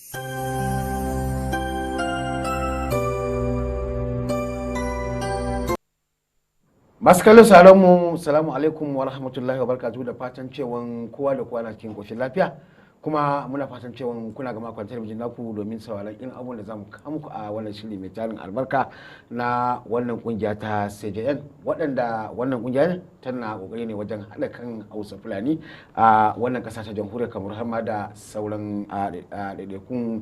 Masu kallon salon mu, salamu alaikum wa rahmatullahi wa barakatuhu, da fatan cewa kowa da kowa na cikin koshin lafiya, kuma muna fatan cewa kuna ga makon talabijin naku domin sauraron irin abubuwan da zamu kawo muku a wannan shiri mai tarin albarka na wannan kungiya ta CJN, waɗanda wannan kungiya tana kokari ne wajen haɗa kan Hausa Fulani a wannan ƙasa ta jamhuriyar Kamaru har ma da sauran ɗaiɗaikun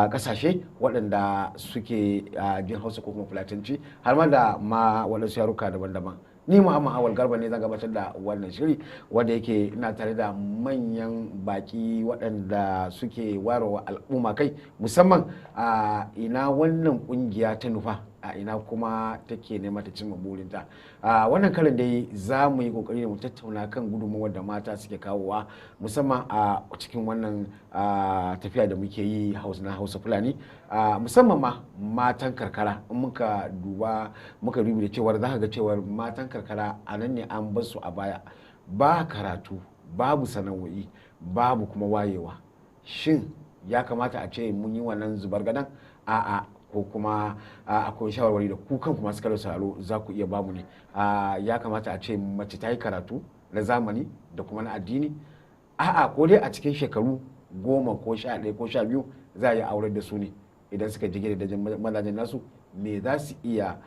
ƙasashe waɗanda suke jin Hausa ko kuma Fulatanci, har ma da waɗansu yaruka daban-daban. Ni Muhammad Awal Garba ne zan gabatar da wannan shiri, wanda yake ina tare da manyan baki waɗanda suke warawa al'umma kai, musamman a ina wannan kungiya ta nufa, a ina kuma take nema ta cimma burinta. Wannan karin dai za mu yi kokari da mu tattauna kan gudunmawar da mata suke kawowa, musamman a cikin wannan tafiya da muke yi na Hausa Fulani, musamman ma matan karkara. In muka duba da cewar za ka ga cewar matan karkara a nan ne an bar su a baya, ba karatu, babu sana'o'i, babu kuma wayewa. Shin ya kamata a ce mun yi wannan zubar gadan? A'a, ko kuma akwai shawarwari da ku kanku masu kallon salo za ku iya bamu ne. Ya kamata a ce mace ta yi karatu na zamani da kuma na addini? A'a, ko dai a cikin shekaru 10 ko 11 ko 12 za a yi aurar da su ne. Idan suka jige da mazajen nasu, me za su iya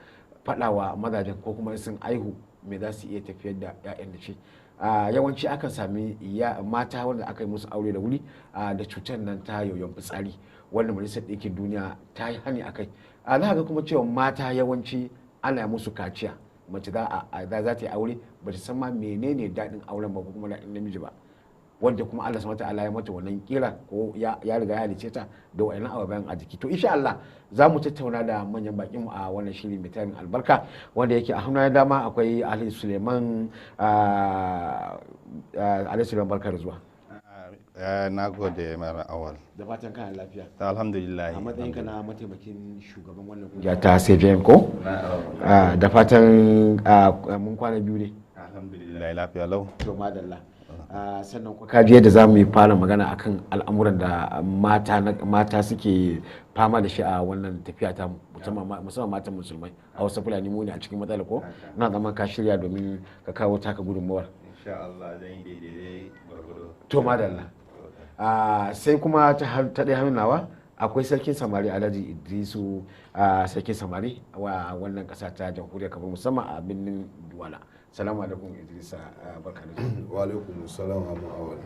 faɗawa mazajen, ko kuma sun aihu me za su iya tafiyar da 'ya'yan da shi? Yawanci akan sami mata wanda aka yi musu aure da wuri da cutar nan ta yoyon fitsari, wanda majalisar ɗinkin duniya ta yi hani a kai. Za ga kuma cewa mata yawanci ana musu kaciya. Mace za ta yi aure ba ta san ma menene daɗin auren ba, ko kuma daɗin namiji ba, wanda kuma Allah subhanahu wataala ya mata wannan kira, ko ya riga ya halice ta da wayannan ababen a jiki. To insha Allah za mu tattauna da manyan bakin mu a wannan shiri mai tarin albarka, wanda yake a hannun dama akwai Ali Suleiman. Ali Suleiman, barka da zuwa. Na gode Mara Awal. Da fatan kana lafiya. Alhamdulillah. A matsayinka na mataimakin shugaban wannan kungiya ta CJN ko? Da fatan mun kwana biyu ne. Alhamdulillah, lafiya lau. To madalla. Sannan ka ji yadda za mu yi fara magana akan al'amuran da mata suke fama da shi a wannan tafiya ta, musamman matan musulmai a Hausa Fulani. mu ne a cikin matsala, ko na zaman ka shirya domin ka kawo taka gudunmawar? Insha Allah zan yi daidai gwargwado. To madalla. Sai kuma ta ɗaya hannunawa akwai sarkin samari Alhaji Idrisu, sarkin samari wa wannan ƙasa ta jamhuriyar Kamaru, musamman a birnin Duwala. Salamu alaikum Idrisa, barka da zuwa. Wa alaikum salam wa awal.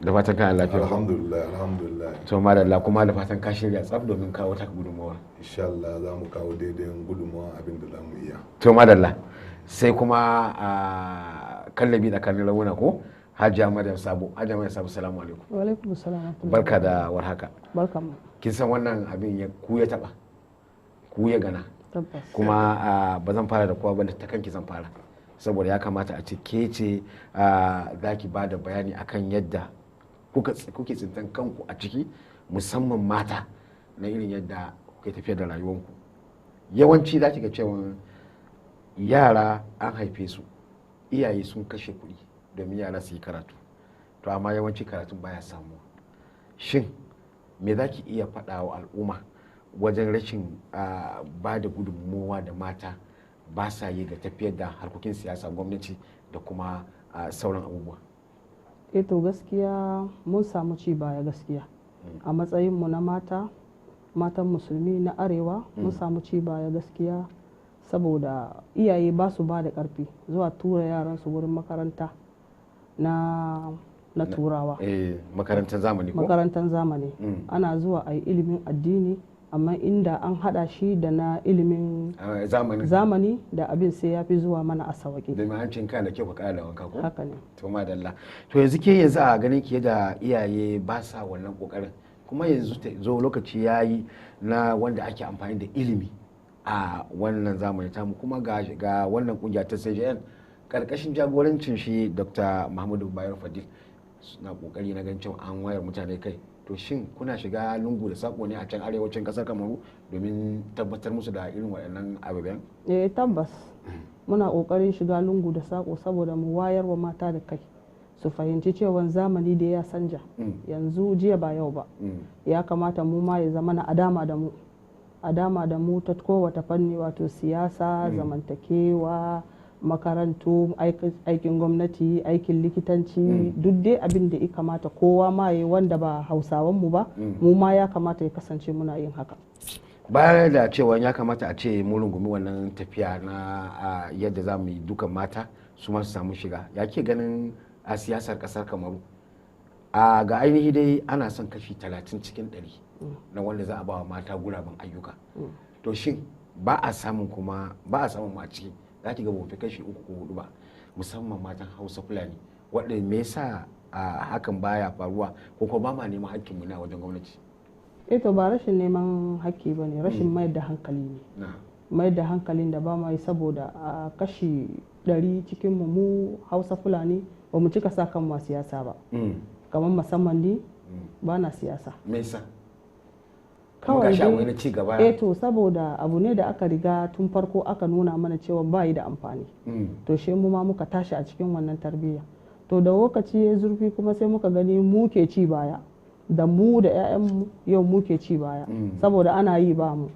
Da fatan kana lafiya. Alhamdulillah. To madalla, kuma da fatan ka shirya tsaf domin kawo taka gudunmawar. Insha Allah za mu kawo daidai gudunmawa abin da za mu iya. To madalla. Sai kuma kallabi tsakanin rauna, ko Hajiya Maryam Sabo. Hajiya Maryam Sabo, salamu alaikum. Wa alaikum salam. Barka da warhaka. Barka mu. Kin san wannan abin ku ya taba, ku ya gana. Tabbas. Kuma ba zan fara da kowa ba, da ta kanki zan fara, saboda ya kamata a ce ke ce za ki ba da bayani akan yadda kuke tsintan kanku a ciki, musamman mata, na irin yadda kuke tafiyar da rayuwanku. Yawanci za ki ga cewa yara an haife su, iyaye sun kashe kuɗi domin yara su yi karatu, to amma yawanci karatun baya samuwa. Shin me za ki iya faɗa wa al'umma wajen rashin ba da gudunmowa da mata ba sa yi ga tafiyar da harkokin siyasa, gwamnati da kuma sauran abubuwa? To gaskiya mun samu ci baya gaskiya a matsayinmu na matan musulmi na arewa. Mun samu ci baya gaskiya, saboda iyaye ba su ba da ƙarfi zuwa tura yaransu wurin makaranta na turawa. Makarantar zamani ko? Makarantar zamani. Ana zuwa a yi ilimin addini, amma inda an hada shi da na ilimin zamani da abin sai ya fi zuwa mana a sauƙi. Da mahancin ka da kyau ka kara da wanka ko? Haka ne. To madalla. To yanzu a ganin ki da iyaye ba sa wannan kokarin, kuma yanzu zo lokaci yayi na wanda ake amfani da ilimi a wannan zamani tamu, kuma ga wannan kungiya ta CJN karkashin jagorancin shi Dr. Muhammadu Bayero Fadil suna kokari na ganin cewa an wayar mutane kai. To shin kuna shiga lungu da sako ne a can arewacin kasar Kamaru domin tabbatar musu da irin waɗannan ababen? Tabbas muna kokarin shiga lungu da sako saboda mu wayar wa mata da kai su fahimci cewa zamani da ya sanja yanzu jiya ba yau ba ya kamata mu ma ya zama na adama da mu ta kowace fanni wato siyasa zamantakewa makarantu aikin gwamnati aikin likitanci duk dai abin da ya kamata kowa ma yi wanda ba hausawan mu ba mu ma ya kamata ya kasance muna yin haka baya da cewa ya kamata a ce mu rungumi wannan tafiya na yadda za mu yi dukan mata su ma su samu shiga ya ke ganin a siyasar kasar Kamaru ga ainihi dai ana son kashi 30 cikin 100 na wanda za a ba wa mata guraben ayyuka to shin ba a samun ma a ciki za ki ga mafi kashi 3 ko 4 ba musamman matan Hausa Fulani waɗanda me yasa hakan baya faruwa ko kuma ba ma neman hakkinmu na wajen gwamnati to ba rashin neman haƙƙi ba ne rashin mayar da hankali ne mayar da hankalin da ba ma yi saboda a kashi 100 cikin mu Hausa Fulani ba mu cika sa kan siyasa ba kamar musamman ni ba na siyasa me yasa kawai dai ci gaba to saboda abu ne da aka riga tun farko aka nuna mana cewa ba yi da amfani to she mu ma muka tashi a cikin wannan tarbiyya to da lokaci ya zurfi kuma sai muka gani mu ke ci baya da mu da 'ya'yanmu yau mu ke ci baya saboda ana yi ba mu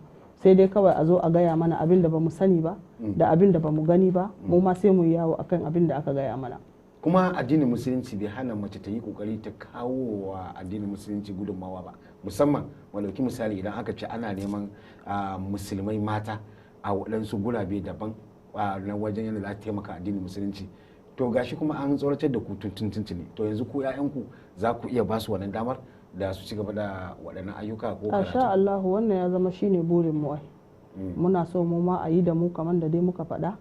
sai dai kawai a zo a gaya mana abin da ba mu sani ba da abin da ba mu gani ba mu ma sai mu yawo akan abin da aka gaya mana kuma addinin musulunci bai hana mace ta yi kokari ta kawo wa addinin musulunci gudunmawa ba musamman wanda dauki misali idan aka ce ana neman musulmai mata a waɗansu gurabe daban na wajen yadda za ta taimaka addinin musulunci to gashi kuma an tsoratar da ku tuntuni to yanzu ku 'ya'yanku za ku iya ba su wannan damar da su ci gaba da waɗannan ayyuka ko karatu insha Allah wannan ya zama shine burin mu ai muna so mu ma a yi da mu kamar da dai muka faɗa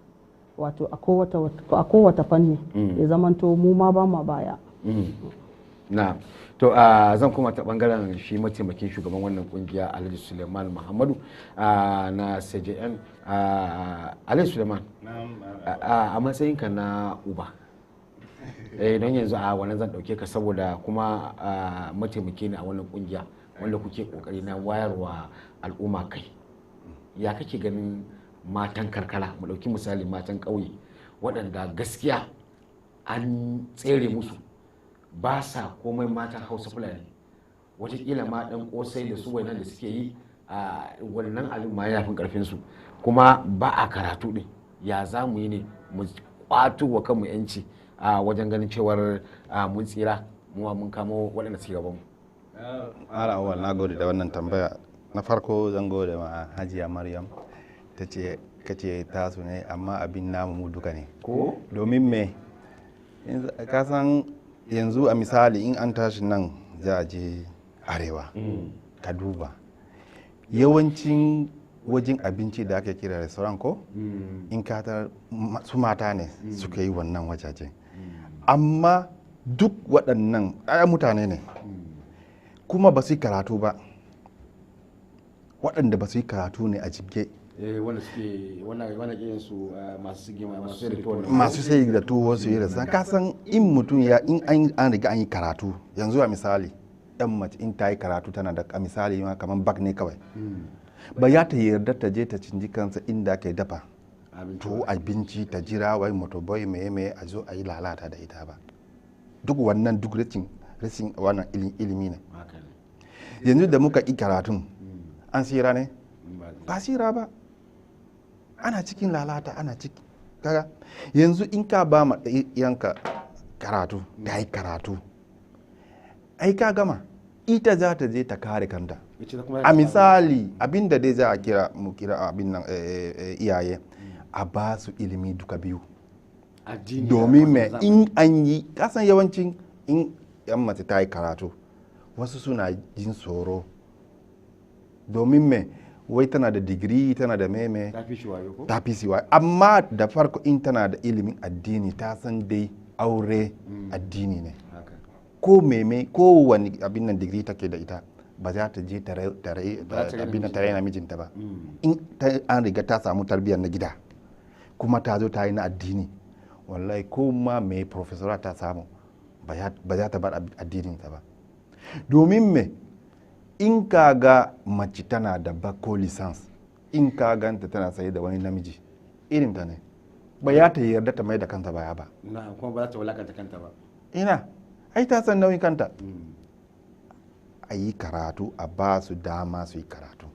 wato a kowace fanni ya zamanto mu ma ba ma baya na to zan kuma ta bangaren shi mataimakin shugaban wannan kungiya Alhaji Suleiman Muhammadu na CJN Alhaji Suleiman a matsayinka na uba don yanzu a wannan zan dauke ka saboda kuma mataimaki ne a wannan kungiya wanda kuke kokari na wayarwa al'umma kai ya kake ganin matan karkara mu dauki misali matan ƙauye waɗanda gaskiya an tsere musu ba sa komai matan Hausa Fulani watakila ma ɗan ƙosai da su wainan da suke yi a wannan abin ma ya fi ƙarfinsu kuma ba a karatu ɗin ya za mu yi ne mu ƙwato wa kanmu 'yanci a wajen ganin cewar mun tsira mun kamo waɗanda suke gabanmu. Awal na gode da wannan tambaya na farko zan gode ma Hajiya Maryam ta ce kace tasu ne amma abin namu mu duka ne ko domin me ka san yanzu a misali in an tashi nan za a je arewa ka duba yawancin wajen abinci da ake kira restaurant ko in ka ta su mata ne suka yi wannan wajajen amma duk waɗannan ɗaya mutane ne kuma ba su yi karatu ba waɗanda ba su yi karatu ne a jibge wanda suke wannan kiyan su masu sai da tuwo su yi rasa ka san in mutum ya in an riga an yi karatu yanzu a misali dan mace in ta yi karatu tana da a misali ma kamar bak ne kawai ba ya ta yarda ta je ta cinji kansa inda aka dafa to abinci ta jira wai motoboy meye a zo a yi lalata da ita ba duk wannan duk rashin wannan ilimi ne yanzu da muka ƙi karatun an sira ne ba sira ba ana cikin lalata ana ciki kaga yanzu in ka ba ma yanka karatu da yi karatu ai ka gama ita za ta je ta kare kanta a misali abinda dai za a kira mu kira abin nan iyaye a ba su ilimi duka biyu domin me in an yi kasan yawancin in yan mace ta yi karatu wasu suna jin tsoro domin me wai tana da digiri tana da meme ta fi shi wayo amma da farko in tana da ilimin addini ta san dai aure addini ne ko meme ko wani abin nan digiri take da ita ba za ta je tare na mijinta ba in an riga ta samu tarbiyyar na gida kuma ta zo ta yi na addini wallahi ko ma mai professora ta samu ba za ta bar addininta ba domin me in ka ga mace tana da bako lisans in ka ganta tana saye da wani namiji irin ta ne ba ya ta yarda ta mai da kanta baya ba kuma ba za ta wulakanta kanta ba ina ai ta san nauyin kanta a yi karatu a ba su dama su yi karatu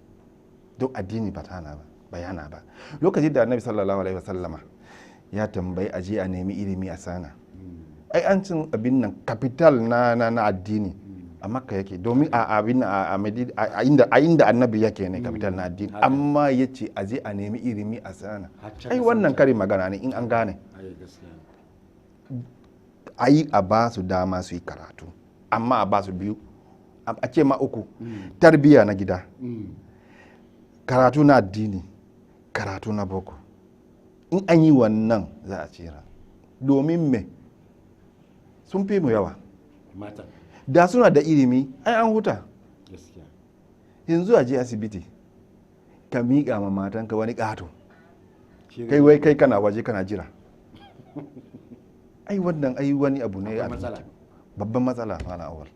don addini ba tana ba bayana ba lokacin da annabi sallallahu alaihi wasallama ya tambayi aje a nemi ilimi a sana ai an cin abin nan capital na addini a makka yake domin a inda annabi yake ne capital na addini amma ya ce aje a nemi ilimi a sana ai wannan karin magana ne in an gane ai a ba su dama su yi karatu amma a ba su biyu a ce ma uku tarbiya na gida karatu na addini karatu na boko in an yi wannan za a tsira domin me sun fi mu yawa da suna da ilimi ai an huta yanzu a je asibiti ka miƙa ma matanka wani ƙato kai wai kai kana waje kana jira ai wannan ai wani abu ne babban matsala mana awal.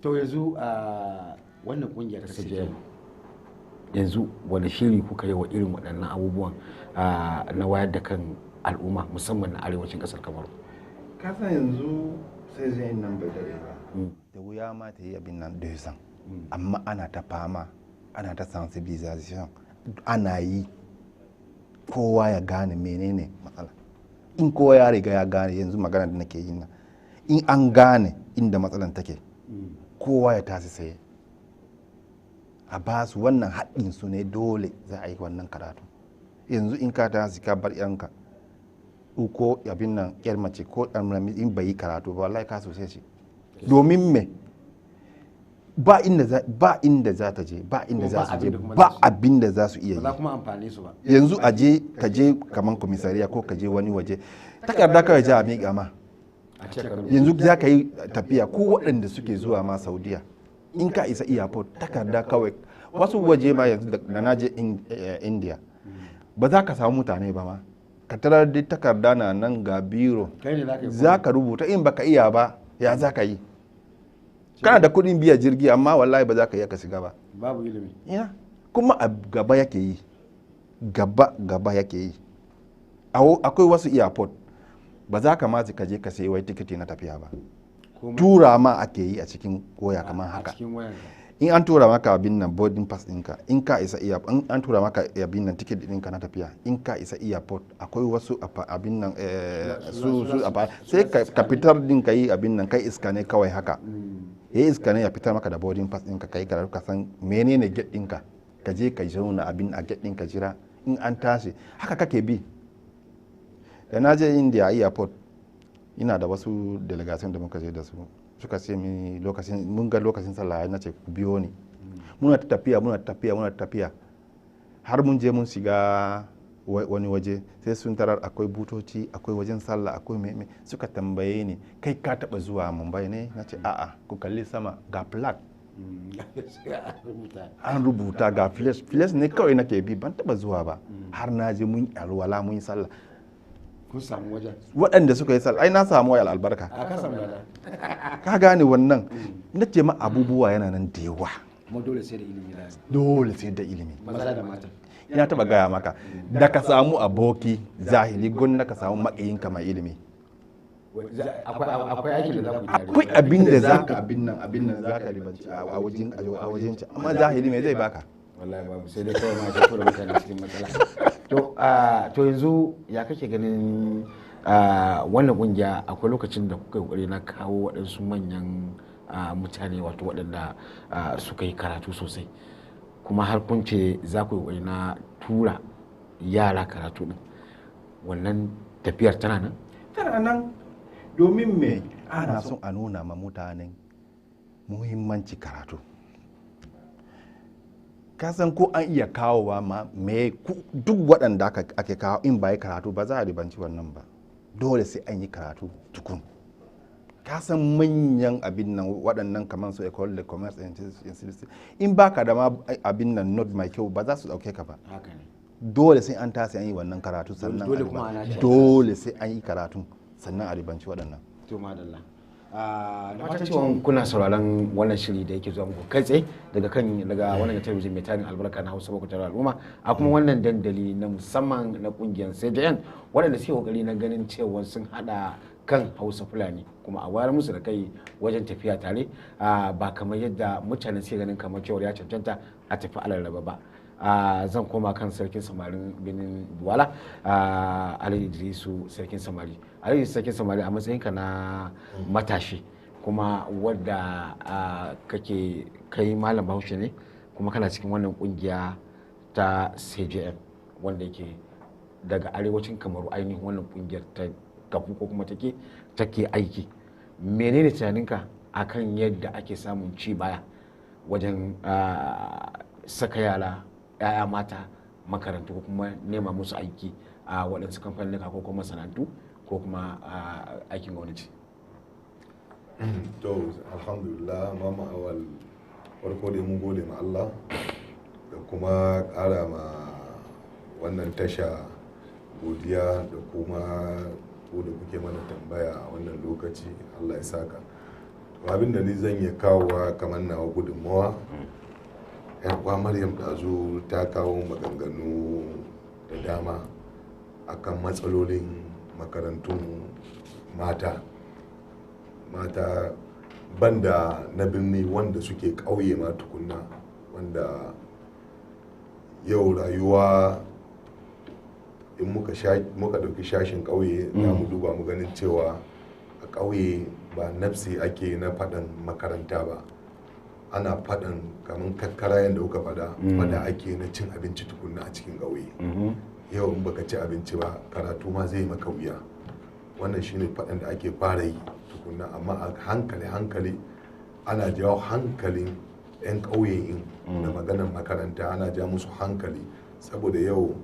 To yanzu a wannan kungiyar ta CJM yanzu wani shiri kuka yi wa irin waɗannan abubuwan na wayar da kan al'umma musamman na arewacin ƙasar Kamaru? Kasan yanzu sai zai nan bai dare ba da wuya ma ta yi abin nan da yusan amma ana ta fama ana ta sensibilisation ana yi kowa ya gane menene matsala in kowa ya riga ya gane yanzu magana da nake yi nan in an gane inda matsalan take kowa ya tasi sai a ba su wannan haɗin su ne dole za a yi wannan karatu yanzu in ka tasi ka bar yanka ko abin nan yar mace ko ɗan in bai yi karatu ba wallahi ka sosai ce domin me ba inda za ta je ba inda za su je ba abin da za su iya yi kuma amfani su ba yanzu ka je kaman komisariya ko ka je wani waje takarda kawai ja a miƙa ma yanzu za ka yi tafiya ko waɗanda suke zuwa ma saudiya in ka isa airport takarda kawai wasu waje ma yanzu da na je india ba za ka samu mutane ba ma ka tarar da takarda na nan ga biro za ka rubuta in baka iya ba ya za ka yi kana da kuɗin biya jirgi amma wallahi ba za ka iya ka shiga ba babu ilimi kuma a gaba yake yi gaba yake yi akwai wasu airport ba za ka mazi ka je ka sayi wai tikiti na tafiya ba tura ma ake yi a cikin waya kamar haka in an tura maka abin nan boarding pass ɗinka in ka isa airport in an tura maka abin nan ticket ɗinka na tafiya in ka isa airport akwai wasu abin nan sai ka fitar din ka yi abin nan kai iska ne kawai haka ya iska ne ya fitar maka da boarding pass ɗinka kai karatu ka san menene gate ɗinka ka je ka zauna abin a gate ɗinka jira in an tashi haka kake bi da na je india airport ina da wasu delegation da muka je da su suka ce mini mun ga lokacin sallah na ce ku biyo ni muna ta tafiya har mun je mun shiga wani waje sai sun tarar akwai butoci akwai wajen sallah akwai meme suka tambaye ni kai ka taba zuwa Mumbai ne na ce a'a ku kalli sama ga flag an rubuta ga flash ne kawai nake bi ban taba zuwa ba har na je mun alwala mun yi sallah kun samu wajen waɗanda suka yi sallah ai na samu wayar albarka ka gane wannan na ce ma abubuwa yana nan da yawa kuma dole sai da ilimi maza da mata ina taba gaya maka da ka samu aboki zahiri gun ka samu maƙiyinka mai ilimi akwai aikin da za ku akwai abin da za ka abin nan za ka ribanci a wajen amma zahiri mai zai baka wallahi babu sai dai kawai ma ka tura mutane cikin matsala to yanzu ya kake ganin wannan kungiya akwai lokacin da kuka kokari na kawo waɗansu manyan mutane wato waɗanda suka yi karatu sosai kuma har kun ce za ku yi na tura yara karatu din wannan tafiyar tana nan domin me ana son a nuna ma mutanen muhimmanci karatu kasan ko an iya kawowa ma me duk waɗanda ake kawo in ba yi karatu ba za a ribanci wannan ba dole sai an yi karatu tukun kasan manyan abin nan waɗannan kamar su école de commerce in baka da ma abin nan not mai kyau ba za su ɗauke ka ba dole sai an tasi an yi wannan karatu sannan dole sai an yi karatu sannan a ribanci waɗannan to madalla da fatan cewa kuna sauraron wannan shiri da yake zuwa muku kai tsaye daga wannan talabijin mai tarin albarka na Hausa bakwai tare al'umma a kuma wannan dandali na musamman na kungiyar CJN waɗanda suke kokari na ganin cewa sun hada kan Hausa Fulani kuma a wayar musu da kai wajen tafiya tare ba kamar yadda mutane suke ganin kamar cewa ya cancanta a tafi alarraba ba. Zan koma kan sarkin samarin Benin Duwala Ali Idrisu sarkin samari. Ali sarkin samari a matsayinka na matashi kuma wadda kake kai malam Bahaushe ne kuma kana cikin wannan kungiya ta CJN wanda yake daga arewacin Kamaru ainihin wannan kungiyar ta kafu ko kuma take aiki. Menene tunaninka akan yadda ake samun ci baya wajen saka ya'ya mata makarantu ko kuma nema musu aiki a waɗansu kamfanika ko kuma masana'antu ko kuma aikin gwamnati? To alhamdulillah mama awal farko dai mun gode ma Allah da kuma ƙara ma wannan tasha godiya da kuma ko da kuke mana tambaya a wannan lokaci. Allah ya saka. To abin da ni zan iya kawowa kamar nawa gudunmawa, uwa Maryam ɗazu ta kawo maganganu da dama akan matsalolin makarantun mata banda na birni wanda suke ƙauye ma tukunna, wanda yau rayuwa in muka ɗauki shashin ƙauye za mu duba mu ganin cewa a ƙauye ba nafsi ake na faɗan makaranta ba, ana faɗan kamar kakkara yadda kuka faɗa ake na cin abinci tukunna a cikin ƙauye. Yau in baka ci abinci ba karatu ma zai maka wuya. Wannan shine faɗan da ake fara yi tukunna, amma a hankali ana jawo hankalin 'yan ƙauye in da maganar makaranta, ana ja musu hankali saboda yau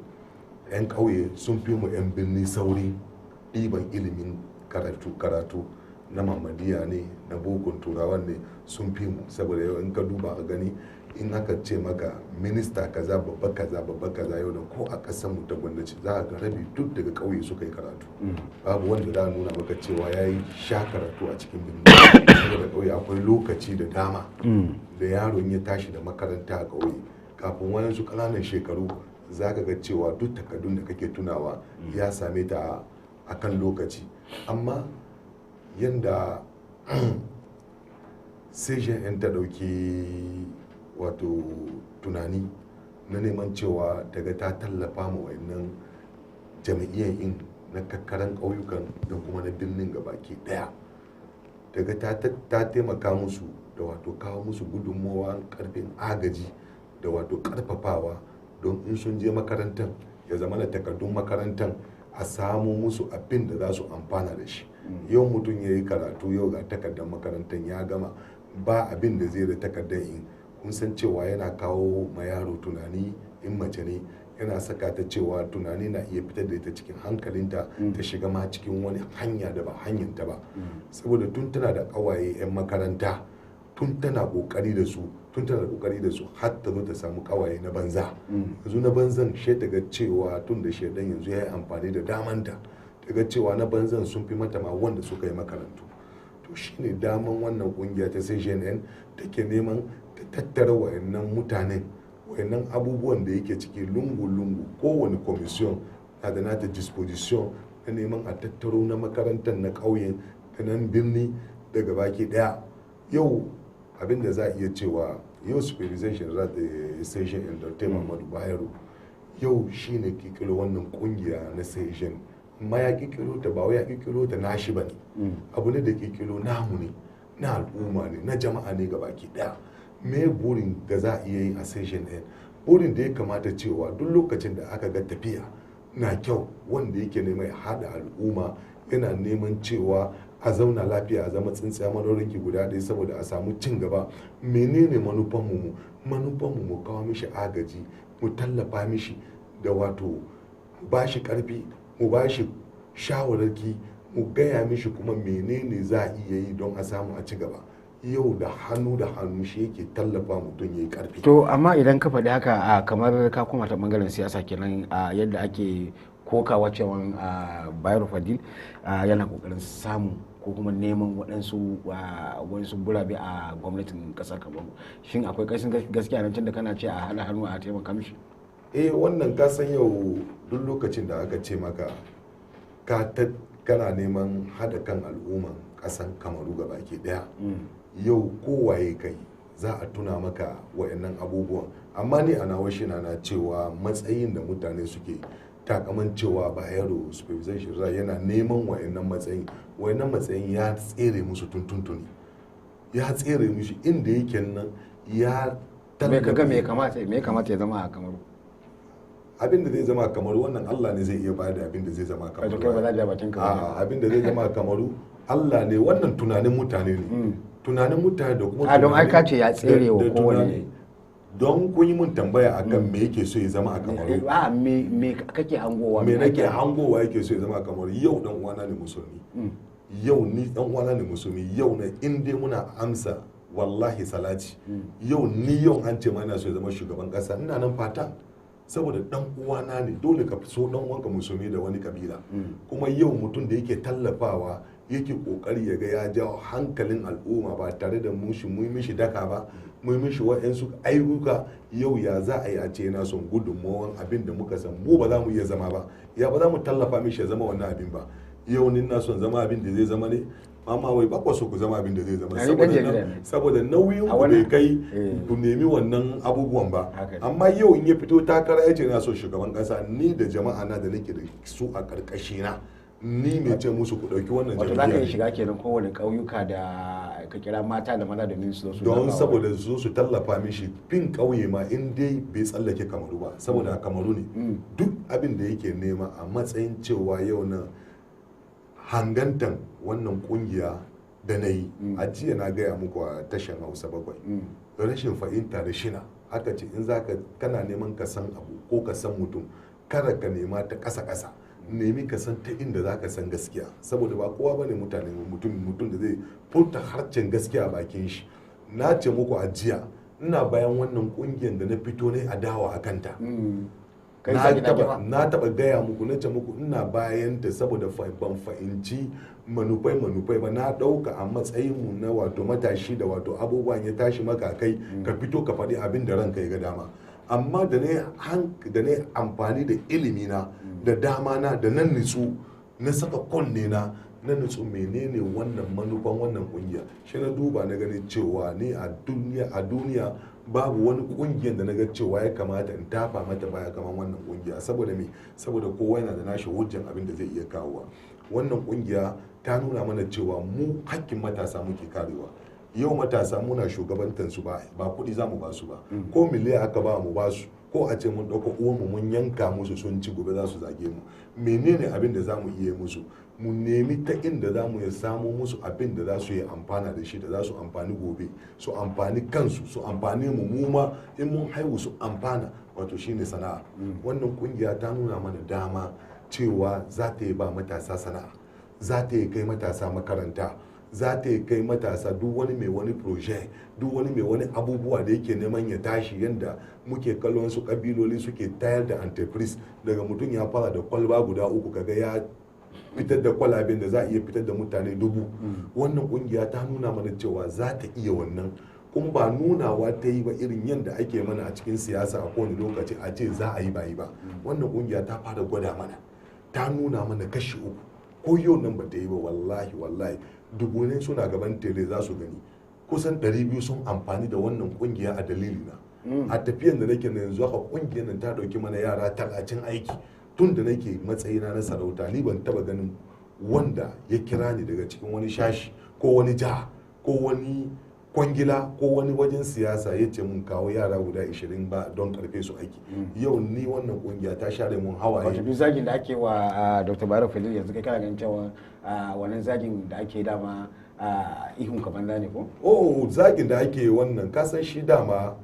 'yan ƙauye sun fi mu 'yan birni sauri ɗiban ilimin karatu na mamadiya ne na bokon turawan ne sun fi mu, saboda yau in ka duba a gani in aka ce maka minista kaza babba kaza yau da ko a ƙasar mu ta gwamnati za a ga rabi duk daga ƙauye suka yi karatu. Babu wanda za a nuna maka cewa ya yi sha karatu a cikin birni, saboda ƙauye akwai lokaci da dama da yaron ya tashi da makaranta a ƙauye kafin wayansu ƙananan shekaru za ka ga cewa duk takardun da kake tunawa ya same ta a kan lokaci. Amma yadda CJN ta ɗauki wato tunani na neman cewa daga ta tallafa ma wayannan jami'iyyar in na kakkaran ƙauyukan da kuma na birnin gabaki ɗaya, daga ta taimaka musu da wato kawo musu gudunmawa karfin agaji da wato karfafawa don in sun je makarantar ya zama da takardun makarantar a samu musu abin da za su amfana da shi. Yau mutum ya yi karatu yau ga takardar makarantar ya gama ba abin da zai da takardar in kun san cewa yana kawo ma yaro tunani, in mace ne yana saka ta cewa tunani na iya fitar da ita cikin hankalinta ta shiga ma cikin wani hanya da ba hanyarta ba, saboda tun tana da ƙawaye 'yan makaranta tun tana kokari da su har ta zo ta samu ƙawaye na banza. Yanzu na banzan shi daga cewa tun da shaidan yanzu ya yi amfani da damanta daga cewa na banzan sun fi mata ma wanda suka yi makarantu. To shine daman wannan kungiya ta CJN take neman ta tattara wayannan mutanen, wayannan abubuwan da yake ciki lungu-lungu, kowane commission na da nata disposition na neman a tattaro na makarantar na ƙauyen da nan birni daga baki daya. Yau abinda za a iya cewa yau supervision za ta station entertainment Muhammadu Bayero yau shine kikiro wannan kungiya na CJN, amma ya kikiro ta ba wai ya kikiro ta nashi bane, abu ne da kikiro namu ne, na al'umma ne, na jama'a ne gabaki daya. Me burin da za a iya yi a CJN? Burin da ya kamata cewa duk lokacin da aka ga tafiya na kyau wanda yake neman ya hada al'umma, yana neman cewa a zauna lafiya, a zama tsintsiya madorinki guda ɗaya saboda a samu cin gaba. Menene manufanmu? Manufanmu mu kawo mishi agaji, mu tallafa mishi da wato ba shi ƙarfi, mu ba shi shawararki, mu gaya mishi kuma menene za a iya yi don a samu a ci gaba. Yau da hannu shi yake tallafa mutum ya yi ƙarfi. To amma idan ka faɗi haka kamar ka koma ta ɓangaren siyasa kenan yadda ake kokawa cewa Bayero Fadil yana kokarin samu ko ko kuma neman waɗansu gurabe a gwamnatin ƙasar Kamaru. Shin akwai ƙarshen gaskiya nan da kana ce a hana hannu a taimaka mishi? Wannan ka san yau duk lokacin da aka ce maka kana neman haɗa kan al'umman ƙasan Kamaru gabaki ɗaya, yau kowaye kai za a tuna maka wayannan abubuwan. Amma ni a nawa shi na cewa matsayin da mutane suke takaman cewa Bayero supervision yana neman wayannan matsayin ya tsere musu tuntuntuni, ya tsere musu inda yake nan ya tabbata. Me kamata ya zama a Kamaru? Abin da zai zama Kamaru wannan Allah ne zai iya bada abin da zai zama Kamaru. Kai ba za ka bakin ka. Abin da zai zama Kamaru Allah ne, wannan tunanin mutane ne. Tunanin mutane da kuma don aika ce ya tsere wa kowane. Don kun yi mun tambaya akan me yake so ya zama a Kamaru. Me kake hangowa? Me nake hangowa yake so ya zama a Kamaru? Yau dan uwana ne musulmi. Yau ni dan uwana ne musulmi. Yau na in dai muna amsa wallahi salati. Yau an ce mana so ya zama shugaban kasa, ina nan fata. Saboda dan uwana ne, dole ka so dan uwanka musulmi da wani kabila. Kuma yau mutum da yake tallafawa yake kokari ya ga ya jawo hankalin al'umma ba tare da mu mishi daka ba, mu mishi wa'ansu ayyuka. Yau ya za a yi a ce yana son gudunmawan abin da muka san mu ba za mu iya zama ba, ya ba za mu tallafa mishi ya zama wannan abin ba. Yau ni na son zama abin da zai zama ne, amma wai ba so ku zama abin da zai zama, saboda nauyin ku bai kai ku nemi wannan abubuwan ba. Amma yau in ya fito takara ya ce na so shugaban kasa, ni da jama'a na da nake da su a karkashi na, ni mai ce musu ku dauki wannan jami'a. Wato za ka yi shiga kenan kowane ƙauyuka da ka kira mata da maza domin su zo don saboda su tallafa mishi. Fin ƙauye ma in dai bai tsallake Kamaru ba, saboda Kamaru ne duk abin da yake nema a matsayin cewa yau na hangantan wannan kungiya da na yi a jiya na gaya muku a tashan Hausa 7 rashin fahimta da shina. Aka ce in zaka kana neman ka san abu ko ka san mutum, kada ka nema ta ƙasa nemi ka san ta inda zaka san gaskiya, saboda ba kowa bane mutum da zai furta harcen gaskiya a bakin shi. Na ce muku a jiya ina bayan wannan kungiyar da na fito ne a dawa a kanta. Na taba gaya muku, na ce muku ina bayan ta saboda ban fahimci manufai ba. Na dauka a matsayin mu na wato matashi da wato abubuwan ya tashi maka kai ka fito ka faɗi abin da ranka ya ga dama. Amma da na amfani da ilimi na da dama na da nan nitsu na saka kunne na nutsu menene wannan manufan wannan kungiya. Shi na duba na gani cewa ni a duniya babu wani kungiyar da na ga cewa ya kamata in tafa mata baya kamar wannan kungiya. Saboda kowa yana da nashi hujjan abin da zai iya kawowa. Wannan kungiya ta nuna mana cewa mu hakkin matasa muke karewa. Yau matasa muna shugabantar su ba kuɗi za mu ba su ba, ko miliyan aka ba mu ba su, ko a ce mun ɗauka uwanmu mun yanka musu sun ci gobe za su zage mu. Menene abin da za mu iya musu? Mu nemi ta inda za mu ya samu musu abin da za su yi amfana da shi, da za su amfani gobe, su amfani kansu, su amfani mu ma in mun haihu su amfana. Wato shine sana'a. Wannan kungiya ta nuna mana dama cewa za ta yi ba matasa sana'a, za ta yi kai matasa makaranta, za ta yi kai matasa duk wani mai wani projet, duk wani mai wani abubuwa da yake neman ya tashi. Yanda muke kallon su kabiloli suke tayar da antifreeze, daga mutum ya fara da kwalba guda 3 kaga ya fitar da kwalaben da za a iya fitar da mutane 1000. Wannan kungiya ta nuna mana cewa za ta iya wannan, kuma ba nunawa ta yi ba irin yadda ake mana a cikin siyasa a kowane lokaci a ce za a yi ba yi ba. Wannan kungiya ta fara gwada mana, ta nuna mana kashi 3. Ko yau nan ba ta yi ba, wallahi dubunai suna gaban tele za su gani. Kusan 200 sun amfani da wannan kungiya a dalilina. A tafiyan da nake na yanzu haka kungiyar nan ta dauki mana yara 30 aiki. Tun da nake matsayina na sarauta ni ban taba ganin wanda ya kira ni daga cikin wani shashi ko wani jiha ko wani kwangila ko wani wajen siyasa ya ce mun kawo yara guda 20 ba don karfe su aiki. Yau ni wannan kungiya ta share mun hawaye. Wato duk zagin da ake wa Dr. Bayero Felix yanzu kai kana ganin cewa wannan zagin da ake dama ihun ka banza ne ko? Zagin da ake wannan kasan shi dama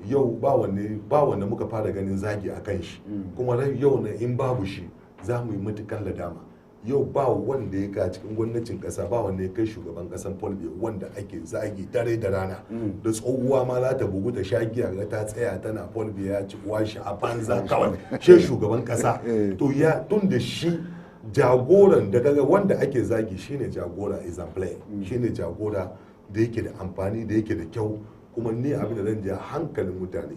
yau ba wanne muka fara ganin zagi a kan shi, kuma yau na in babu shi za mu yi matukan ladama. Yau ba wanda ya ka cikin gwamnatin kasa, ba wanda ya kai shugaban kasan Paul Biya wanda ake zagi dare da rana. Da tsohuwa ma za ta bugu ta sha giya ga ta tsaya tana Paul Biya ya ci uwa shi a banza kawai shi shugaban kasa. To ya tun da shi jagoran da kaga wanda ake zagi shine jagora exemplar shine jagora da yake da amfani da yake da kyau. Kuma ni abin da zan ja hankalin mutane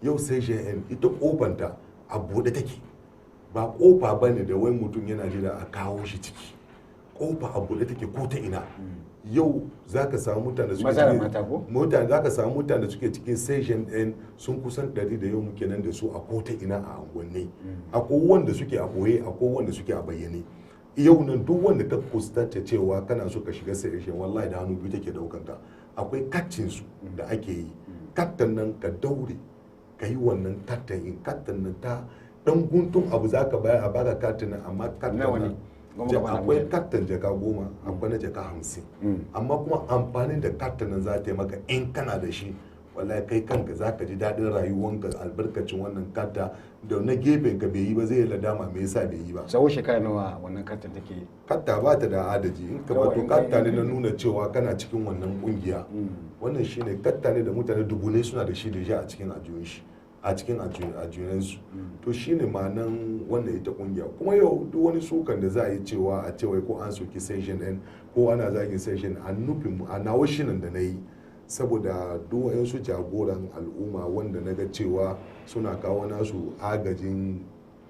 yau sai JN ita kofanta a buɗe take, ba kofa bane da wai mutum yana jira a kawo shi ciki, kofa a buɗe take ko ta ina. Yau zaka samu mutane suke cikin session ɗin sun kusan 100 da yau muke nan da su a ko ta ina a angwanni. Akwai wanda suke a boye, akwai wanda suke a bayyane. Yau nan duk wanda ka kustanta cewa kana so ka shiga session wallahi da hannu biyu take daukan ka. Akwai kattin su da ake yi, kattan nan ka daure ka yi wannan kattan nan ta dan guntun abu zaka bayar a baka kattin nan, amma kattan nan akwai kattan jaka 10, akwai na jaka 50, amma kuma amfanin da kattan nan za ta yi maka in kana da shi wallahi kai kanka za ka ji daɗin rayuwanka albarkacin wannan katta da na gefen ka bai yi ba zai ladama me yasa bai yi ba. Tsawon shekara nawa wannan kattan take yi? Katta ba ta da adadi, in ka bato katta ne na nuna cewa kana cikin wannan kungiya. Wannan shine katta ne da mutane dubunai suna da shi da shi a cikin ajiyunansu. To shine ma'anan wannan ita kungiya. Kuma yau duk wani sukan da za a yi cewa a cewa ko an soki session ɗin ko ana zagin session a nufin a nawa shirin da na yi, saboda duk wayansu jagoran al'umma wanda na ga cewa suna kawo nasu agajin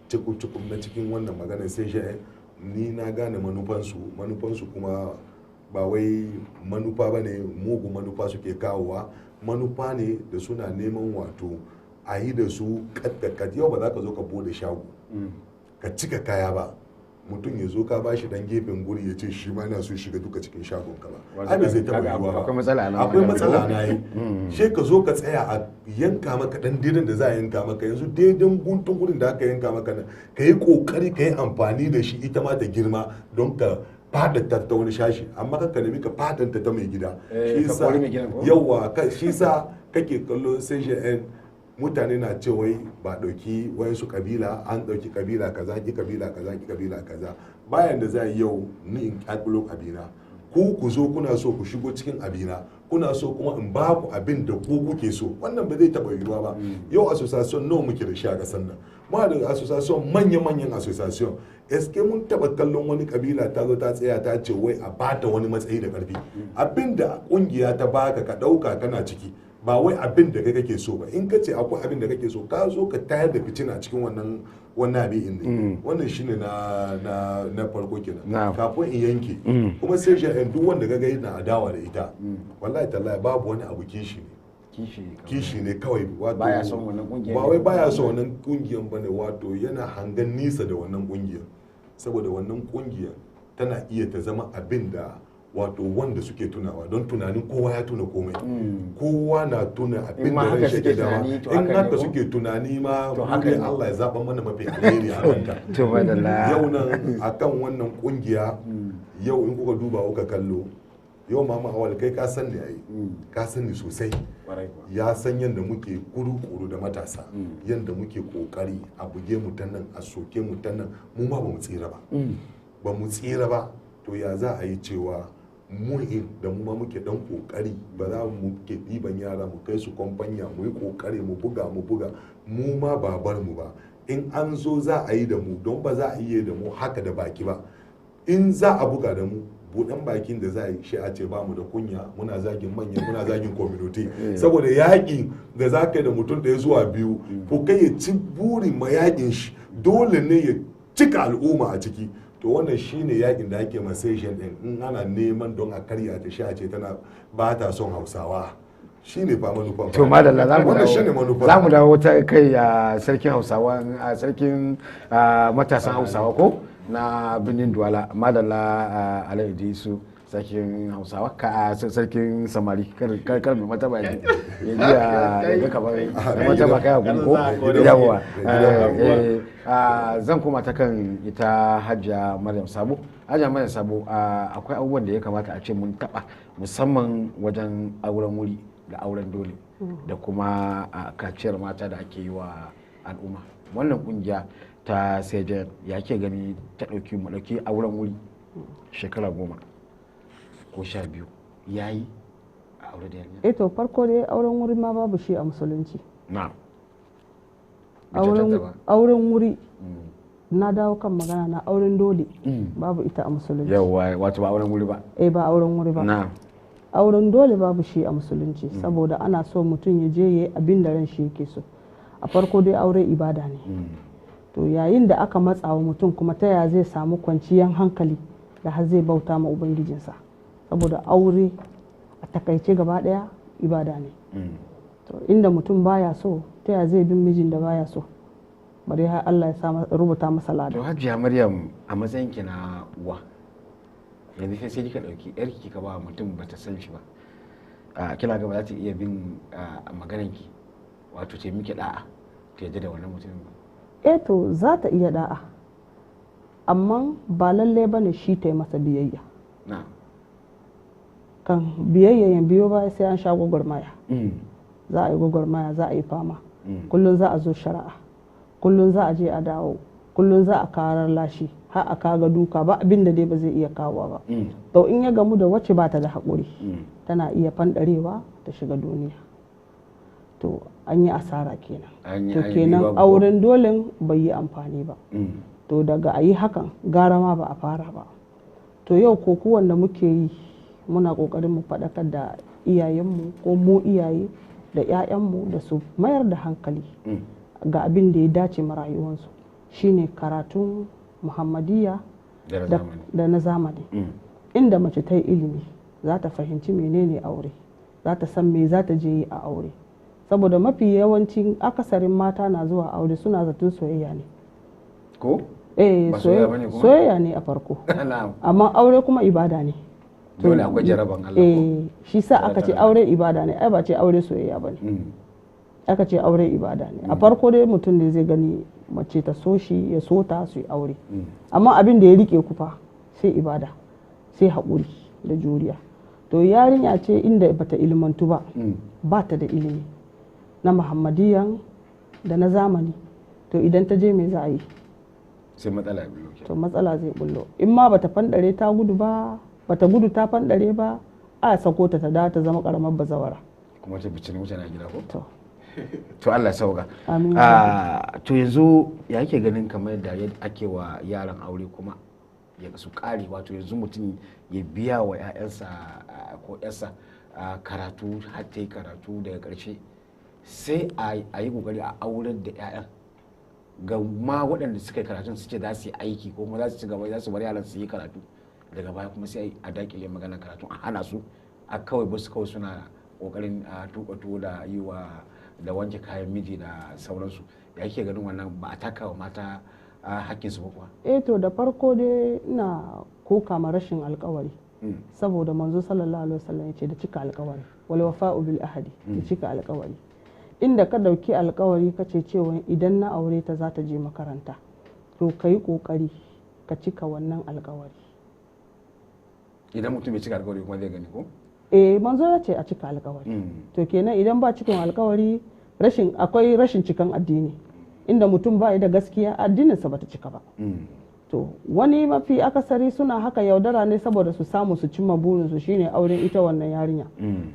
cikin na cikin wannan maganar session, ni na gane manufansu kuma ba wai manufa ba ne, mugu manufa suke kawowa, manufa ne da suna neman wato a yi da su kaddakat. Yau ba za ka zo ka bude shago ka cika kaya ba, mutum ya zo ka ba shi dan gefen guri ya ce shi ma yana so shiga duka cikin shagon ka ba, ai ba zai taba yiwuwa ba. Akwai matsala na yi she ka zo ka tsaya a yanka maka dan daidan da za a yanka maka, yanzu daidan guntun gurin da aka yanka maka nan ka yi kokari ka yi amfani da shi ita ma ta girma don ka fadanta ta wani shashi, amma ka nemi ka fadanta ta mai gida. Shi sa kake kallo sai mutane na ce wai ba dauki wayansu kabila, an dauki kabila kaza ki kabila kaza ki kabila kaza. Bayan da za yi yau ni in kakulo abina, ku zo kuna so ku shigo cikin abina, kuna so kuma in ba ku abin da ku kuke so, wannan ba zai taba yiwuwa ba. Yau association nawa muke da shi a kasar nan? Ma da association manyan association, eske mun taba kallon wani kabila ta zo ta tsaya ta ce wai a bata wani matsayi da karfi? Abinda kungiya ta baka ka dauka kana ciki, ba wai abin da kai kake so ba. In ka ce akwai abin da kake so, ka zo ka tayar da fitina cikin wannan abin ne. Wannan shine na farko kenan. Kafin in yanke, kuma sai duk wanda kaga yana adawa da ita, wallahi tallahi babu wani abu kishi ne kawai. Wato baya son wannan kungiyar, ba wai baya son wannan kungiyar bane, wato yana hangen nisa da wannan kungiyar, saboda wannan kungiyar tana iya ta zama abin da wato wanda suke tunawa, don tunanin kowa ya tuna komai. Kowa na tuna abin da ran shi ke dama. In haka suke tunani ma dole Allah ya zaba mana mafi alheri a ranka. Yau nan akan wannan kungiya, yau in kuka duba kuka kallo, yau Mama Awal kai ka san ne ai, ka san ni sosai. Ya san yadda muke kuru-kuru da matasa, yadda muke kokari a buge mu ta nan, a soke mu ta nan, mu ma ba mu tsira ba. To ya za a yi cewa mu'in da mu ma muke dan kokari, ba za mu ke ɗiban yara mu kai su kwamfanya mu yi kokari mu buga mu ma ba bar mu ba. In an zo za a yi da mu, don ba za a yi da mu haka da baki ba. In za a buga da mu, buɗan bakin da za a yi shi a ce ba mu da kunya, muna zagin manya, muna zagin community, saboda yaƙi da za ka yi da mutum ɗaya zuwa biyu, ko kai ya ci burin ma yaƙin shi, dole ne ya cika al'umma a ciki. To wannan shine yakin da ake masashen din, in ana neman don a karya ta sha ce tana ba ta son Hausawa, shine fa manufan. To madalla za mu dawo ta kai a sarkin Hausawa, a sarkin matasan Hausawa ko na birnin Duwala, madalla Alhaji su sarkin Hausawa ka sarkin samari, kar mai mataba ya ji ga kamar mataba kai gunko yawa. Zan koma ta kan ita Hajiya Maryam Sabo. Hajiya Maryam Sabo, akwai abubuwan da ya kamata a ce mun taba, musamman wajen auren wuri da auren dole da kuma kaciyar mata da ake yi wa al'umma. Wannan kungiya ta Sejen ya ke gani ta ɗauki auren wuri shekara 10 ko 12 yayi a aure da yarinya? To farko dai auren wuri ma babu shi a musulunci. Na'am. Auren wuri na dawo kan magana na auren dole babu ita a musulunci. Yawwa, wato ba auren wuri ba. Ba auren wuri ba. Na'am. Auren dole babu shi a musulunci saboda ana so mutum ya je ya yi abin da ran shi yake so. A farko dai aure ibada ne. To yayin da aka matsa wa mutum kuma ta ya zai samu kwanciyar hankali da har zai bauta ma ubangijinsa, saboda aure a takaice gaba daya ibada ne. To inda mutum baya so ta ya zai bin mijin da baya so, bari har Allah ya rubuta masa lada. To Hajiya Maryam, a matsayin ki na uwa, yanzu sai kika dauki yarki kika ba mutum bata san shi ba, kina ga ba za ta iya bin maganar ki, wato ce miki da'a ta yadda da wannan mutumin ba? To za ta iya da'a, amma ba lalle bane shi ta yi masa biyayya. Kan biyayya yan biyo ba sai an sha gwagwarmaya. Za a yi gwagwarmaya, za a yi fama, kullum za a zo shari'a, kullum za a je a dawo, kullum za a karar lashi har a kaga duka, ba abin da dai ba zai iya kawo ba. To in ya gamu da wacce ba ta da haƙuri, tana iya fanɗarewa ta shiga duniya, to an yi asara kenan. To kenan auren dole bai yi amfani ba. To daga a yi hakan gara ma ba a fara ba. To yau ko kowanne muke yi muna ƙoƙarin mu faɗakar da iyayenmu ko mu iyaye da 'ya'yanmu da su mayar da hankali ga abin da ya dace ma rayuwarsu, shine karatun muhammadiyya da na zamani. Inda mace ta yi ilimi za ta fahimci menene aure, za ta san me za ta je yi a aure, saboda mafi yawancin akasarin mata na zuwa aure suna zaton soyayya ne ko soyayya ne a farko amma aure kuma ibada ne. Dole akwai jaraban Allah shi sa aka ce aure ibada ne, ai ba ce aure soyayya ba ne. Aka ce aure ibada ne. A farko dai mutum da zai gani mace ta so shi ya so ta su yi aure, amma abin da ya rike kufa sai ibada, sai haƙuri da juriya. To yarinya ce inda bata ilmantu ba, ba ta da ilimi na muhammadiyan da na zamani, to idan ta je me za a yi? Sai matsala ya bullo. To matsala zai bullo. In ma bata fandare ta gudu ba, bata gudu ta fandare ba, a sako ta da ta zama karamar bazawara kuma ta bicin mutane a gida ko? To Allah sauka. Amin. To yanzu ya yake ganin kamar da ake wa yaran aure kuma ya su kare, wato yanzu mutum ya biya wa 'ya'yansa ko 'yarsa karatu har ta yi karatu daga ƙarshe, sai a yi kokari a aurar da 'ya'yan ga ma waɗanda suka yi karatun su ce za su yi aiki ko kuma za su ci gaba, za su bar yaran su yi karatu, daga baya kuma sai a dakile magana karatu a hana su, a kawai basu kawai suna kokarin tuka tuwo da yi wa da wanke kayan miji da sauransu. Ya ke ganin wannan ba a taka wa mata hakkin su ba kuwa? To da farko dai ina koka ma rashin alkawari, saboda manzo sallallahu alaihi wasallam ya ce da cika alkawari, wal wafa'u bil ahadi, da cika alkawari. Inda ka dauki alkawari ka ce cewa idan na aure ta za ta je makaranta, to ka yi kokari ka cika wannan alkawari. Idan mutum bai cika alkawari kuma zai gani ko? Manzo ya ce a cika alkawari. To kenan idan ba cikin alkawari akwai rashin cikan addini, inda mutum ba da gaskiya addininsa bata cika ba. To wani mafi akasari suna haka yaudara ne saboda su samu su cimma burinsu, shine auren ita wannan yarinya,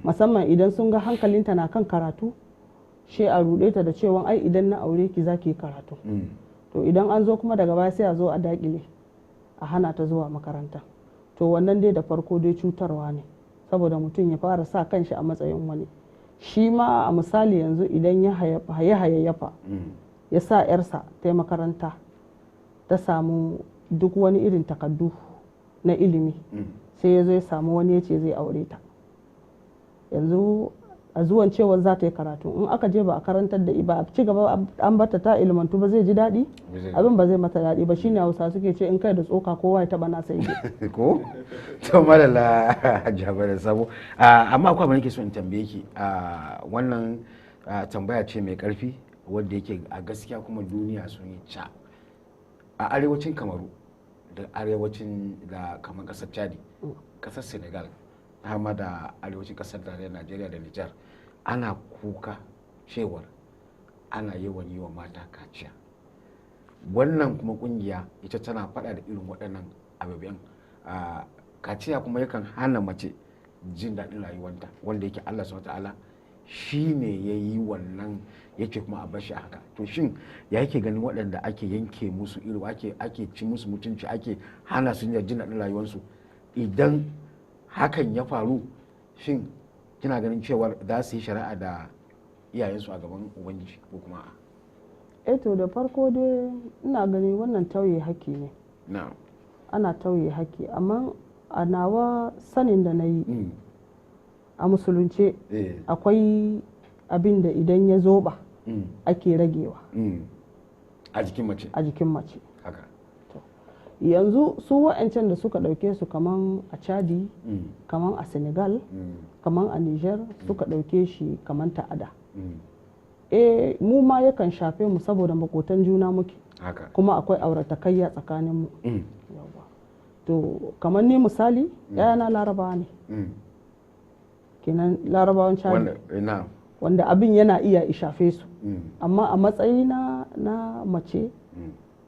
musamman idan sun ga hankalinta na kan karatu, shi a ruɗe ta da cewa ai idan na aure ki za ki yi karatu. To idan an zo kuma daga baya sai a zo a dakile, a hana ta zuwa makaranta. To wannan dai da farko dai cutarwa ne, saboda mutum ya fara sa kanshi a matsayin wani. Shi ma a misali yanzu idan ya hayayyafa ya sa 'yarsa ta yi makaranta, ta samu duk wani irin takardu na ilimi, sai ya zo ya samu wani ya ce zai aure ta. Yanzu a zuwan cewa za ta yi karatu, in aka je ba a karantar da ba a ci gaba an bata ta ilmantu ba zai ji daɗi? Abin ba zai mata daɗi ba. Shine Hausa suke ce in kai da tsoka kowa ya taba nasa yake ko? To malala Hajiya da Sabo, amma akwai abin da nake so in tambaye ki, wannan tambaya ce mai karfi wanda yake a gaskiya kuma duniya sun yi ca a arewacin Kamaru da arewacin da kamar kasar Chadi, kasar Senegal, har ma da arewacin kasar da Najeriya da Nijar, ana kuka cewar ana yawan yi wa mata kaciya. Wannan kuma kungiya ita tana faɗa da irin waɗannan abubuwan. Kaciya kuma yakan hana mace jin daɗin rayuwanta, wanda yake Allah subhanahu wataala shi ne ya yi wannan yake kuma a bashi haka. To shin ya yake ganin waɗanda ake yanke musu iri ake ci musu mutunci ake hana su jin daɗin rayuwarsu, idan hakan ya faru shin kina ganin cewar za su yi shari'a da iyayensu a gaban ubangiji ko kuma to da farko dai ina gani wannan tauye haƙƙi ne. Ana tauye haƙƙi, amma a nawa sanin da na yi a musulunce akwai abin da idan ya zoba ake ragewa a jikin mace haka. Yanzu su wa'ancan da suka ɗauke su kaman a Chadi, kaman a Senegal, kaman a Niger suka ɗauke shi kaman ta'ada. Mu ma yakan shafe mu saboda makotan juna muke, kuma akwai auratakayya tsakanin mu. To kamar ni misali yana larabawa ne, kenan larabawan Chadi wanda abin yana iya shafe su, amma a matsayi na mace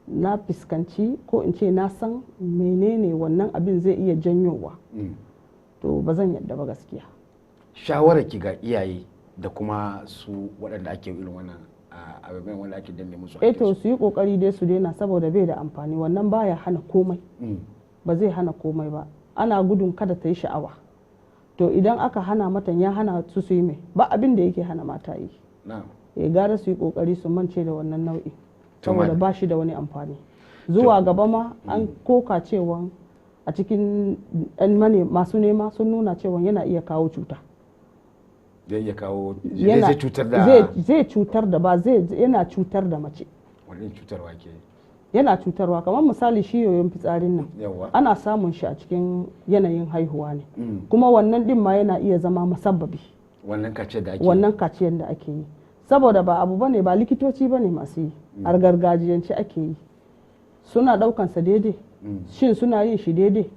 na fuskanci ko in ce na san menene wannan abin zai iya janyowa, to ba zan yadda ba gaskiya. Shawarar ki ga iyaye da kuma su waɗanda ake irin wannan abubuwan wanda ake danne musu to su yi kokari dai su daina, saboda bai da amfani. Wannan baya hana komai, ba zai hana komai ba. Ana gudun kada ta yi sha'awa, to idan aka hana mata ya hana su yi mai, ba abin da yake hana mata yi. Gara su yi kokari su mance da wannan nau'i, saboda ba shi da wani amfani. Zuwa gaba ma an koka cewa a cikin masu nema sun nuna cewa yana iya kawo cuta. Zai cutar da ba zai yana cutar da mace. Wani cutarwa ke? Yana cutarwa, kamar misali shi yoyon fitsarin nan ana samun shi a cikin yanayin haihuwa ne, kuma wannan din ma yana iya zama musabbabi wannan kaciyar da ake yi, saboda ba abu bane, ba likitoci bane masu yi, a gargajiyance ake yi. Suna daukan sa daidai, shin suna yin shi daidai?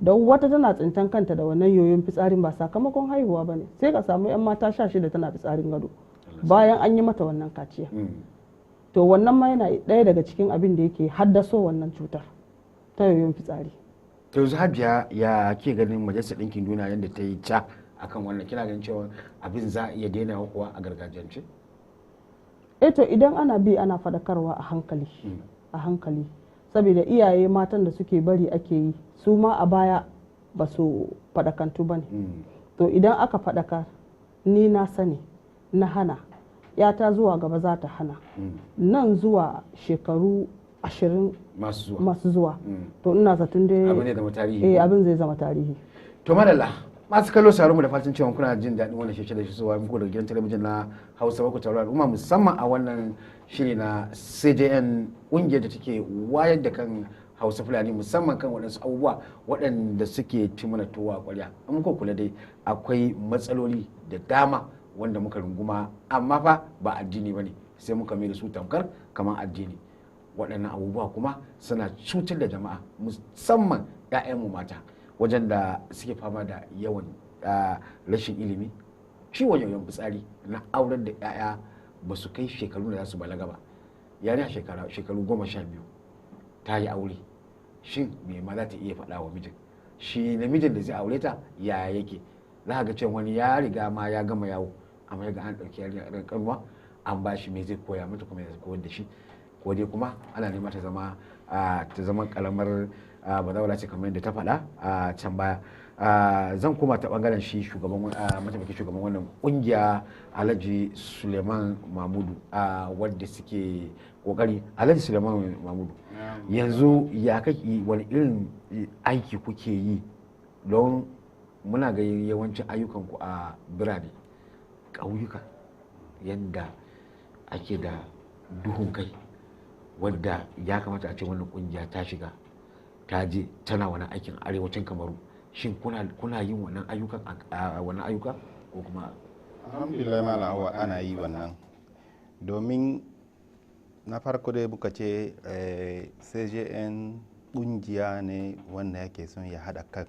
Don wata tana tsintan kanta da wannan yoyon fitsarin ba sakamakon haihuwa bane, sai ka samu 'yan mata 16 tana fitsarin gado bayan an yi mata wannan kaciya. To wannan ma yana ɗaya daga cikin abin da yake haddaso wannan cutar ta yoyon fitsari. To yanzu Hajiya, ya ke ganin Majalisar Ɗinkin Duniya yadda ta yi ca akan wannan, kina ganin cewa abin za a iya daina kuwa a gargajiyance? To idan ana bi ana faɗakarwa a hankali, saboda iyaye matan da suke bari ake yi su ma a baya ba su faɗakantu ba ne. To idan aka faɗakar, ni na sani na hana, yata zuwa gaba za ta hana, nan zuwa shekaru 20 masu zuwa. To ina zaton dai abin zai zama tarihi. To madalla masu kallo sauraron mu da fatan cewa kuna jin daɗin wannan shirye da shi zuwa muku daga gidan talabijin na Hausa Bakwai Tauraro Al'umma, musamman a wannan shiri na CJN, ƙungiyar da take wayar da kan Hausa Fulani musamman kan waɗansu abubuwa waɗanda suke ci mana towa ƙwarya. An muka kula dai akwai matsaloli da dama wanda muka runguma, amma fa ba addini ba ne, sai muka mai da su tamkar kamar addini. Waɗannan abubuwa kuma suna cutar da jama'a, musamman 'ya'yanmu mata, wajen da suke fama da yawan rashin ilimi, ciwon yoyon fitsari na aurar da 'ya'ya ba su kai shekaru da za su balaga ba. Yari a shekaru 12 ta yi aure, shin me ma za ta iya faɗa wa mijin? Shi namijin da zai aure ta yaya yake? Za ga cewa wani ya riga ma ya gama yawo, amma yaga an ɗauki yarinya kanuwa an ba shi me zai koya mata, kuma zai koyar da shi, ko dai kuma ana nema ta zama kalamar bazawara ce kamar yadda ta faɗa a can baya. Zan koma ta bangaren shi mataimakin shugaban wannan kungiya Alhaji Suleiman Mamudu, wadda suke kokari. Alhaji Suleiman Mamudu, yanzu ya kake, wani irin aiki kuke yi? Don muna ga yawancin ayyukanku a birane, ƙauyuka yadda ake da duhun kai, wadda ya kamata a ce wannan kungiya ta shiga ta je tana wani aikin arewacin Kamaru. Shin kuna yin wannan ayyuka ko kuma? Alhamdulillah malawa ana yi wannan, domin na farko dai muka ce CJN kungiya ne wanda yake son ya haɗa kan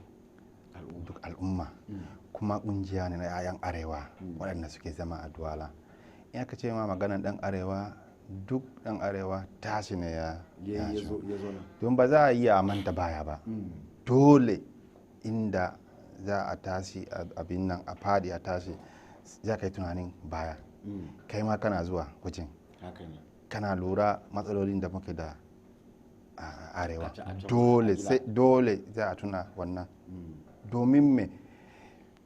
duk al'umma, kuma kungiya ne na 'ya'yan arewa waɗanda suke zama a Duwala. In aka ce ma maganan ɗan arewa, duk ɗan arewa tashi ne ya zo, don ba za a yi a manta baya ba. Dole inda za a tashi abin nan a fadi a tashi, za ka yi tunanin baya. kai ma kana zuwa wajen kana lura matsalolin da muke da a arewa dole za a tuna wannan domin me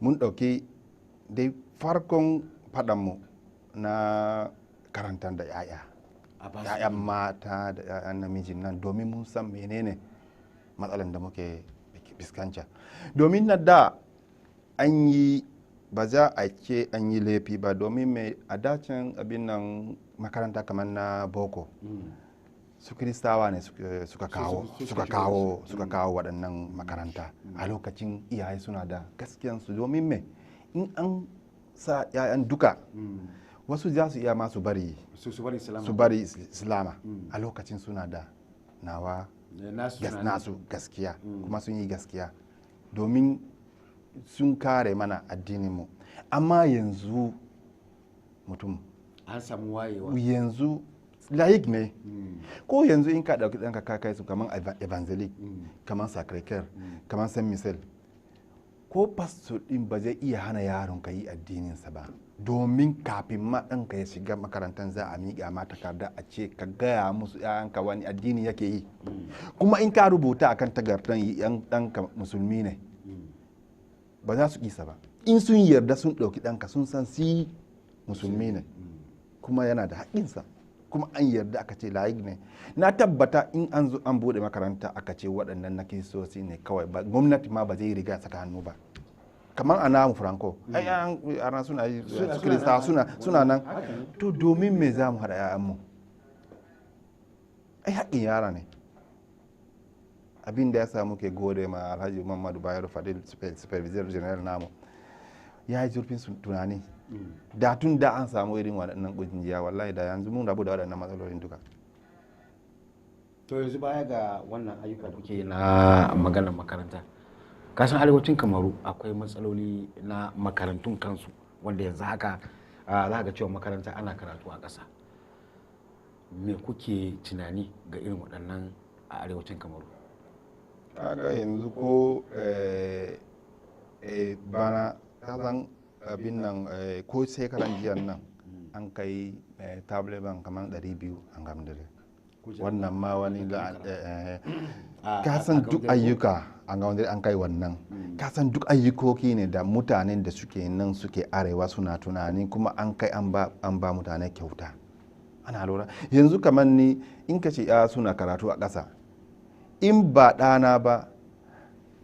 mun ɗauki dai farkon faɗanmu na karantar da 'ya'yan mata da 'ya'yan namijin nan domin mun san menene matsalan da muke fuskanta domin na da an yi ba za a ce an yi laifi ba domin mai a dacin abin nan makaranta kamar na boko su kiristawa ne suka kawo waɗannan makaranta a lokacin iyaye suna da gaskiyansu domin mai in an sa 'ya'yan duka wasu za su iya ma su bari islama a lokacin suna da nasu gaskiya kuma sun yi gaskiya domin sun kare mana addininmu amma yanzu mutum an samu wayewa yanzu layik ne ko yanzu in ka ɗauki ɗanka ka kai su kamar evangelic kamar sacré-cœur kamar saint michel ko pastor ɗin ba zai iya hana yaron ka yi addininsa ba domin kafin ma ɗanka ya shiga makarantar za a miƙa ma takarda a ce ka gaya musu ‘ya'yanka wani addini yake yi kuma in ka rubuta akan takardar ɗanka musulmi ne ba za su isa ba in sun yarda sun ɗauki ɗanka sun san si musulmi ne kuma yana da haƙƙinsa kuma an yarda aka ce layik ne na tabbata in an zo an buɗe makaranta aka ce waɗannan na kiristoci ne kawai ba gwamnati ma ba zai riga saka hannu ba kamar a namu franco ai suna yi kirista suna nan to domin me za mu haɗa 'ya'yanmu ai haƙƙin yara ne abin da ya samu ke gode ma alhaji muhammadu bayero fadil supervisor general namu ya yi zurfin tunani da tun da an samu irin waɗannan ƙungiya wallahi da yanzu mun rabu da waɗannan matsalolin duka to yanzu baya ga wannan ayyuka da kuke na maganar makaranta kasan arewacin kamaru akwai matsaloli na makarantun kansu wanda yanzu haka za ga cewa makaranta ana karatu a ƙasa me kuke tunani ga irin waɗannan a arewacin kamaru kaga yanzu ko bana kasan abin nan ko shekaran jiyan nan an kai tableban kamar 200 an gamdare wannan ma wani kasan duk ayyuka an gamdare an kai wannan kasan duk ayyukoki ne da mutanen da suke nan suke arewa suna tunani kuma an kai an ba mutane kyauta ana lura yanzu kamar ni in ka ce suna karatu a ƙasa in ba ɗana ba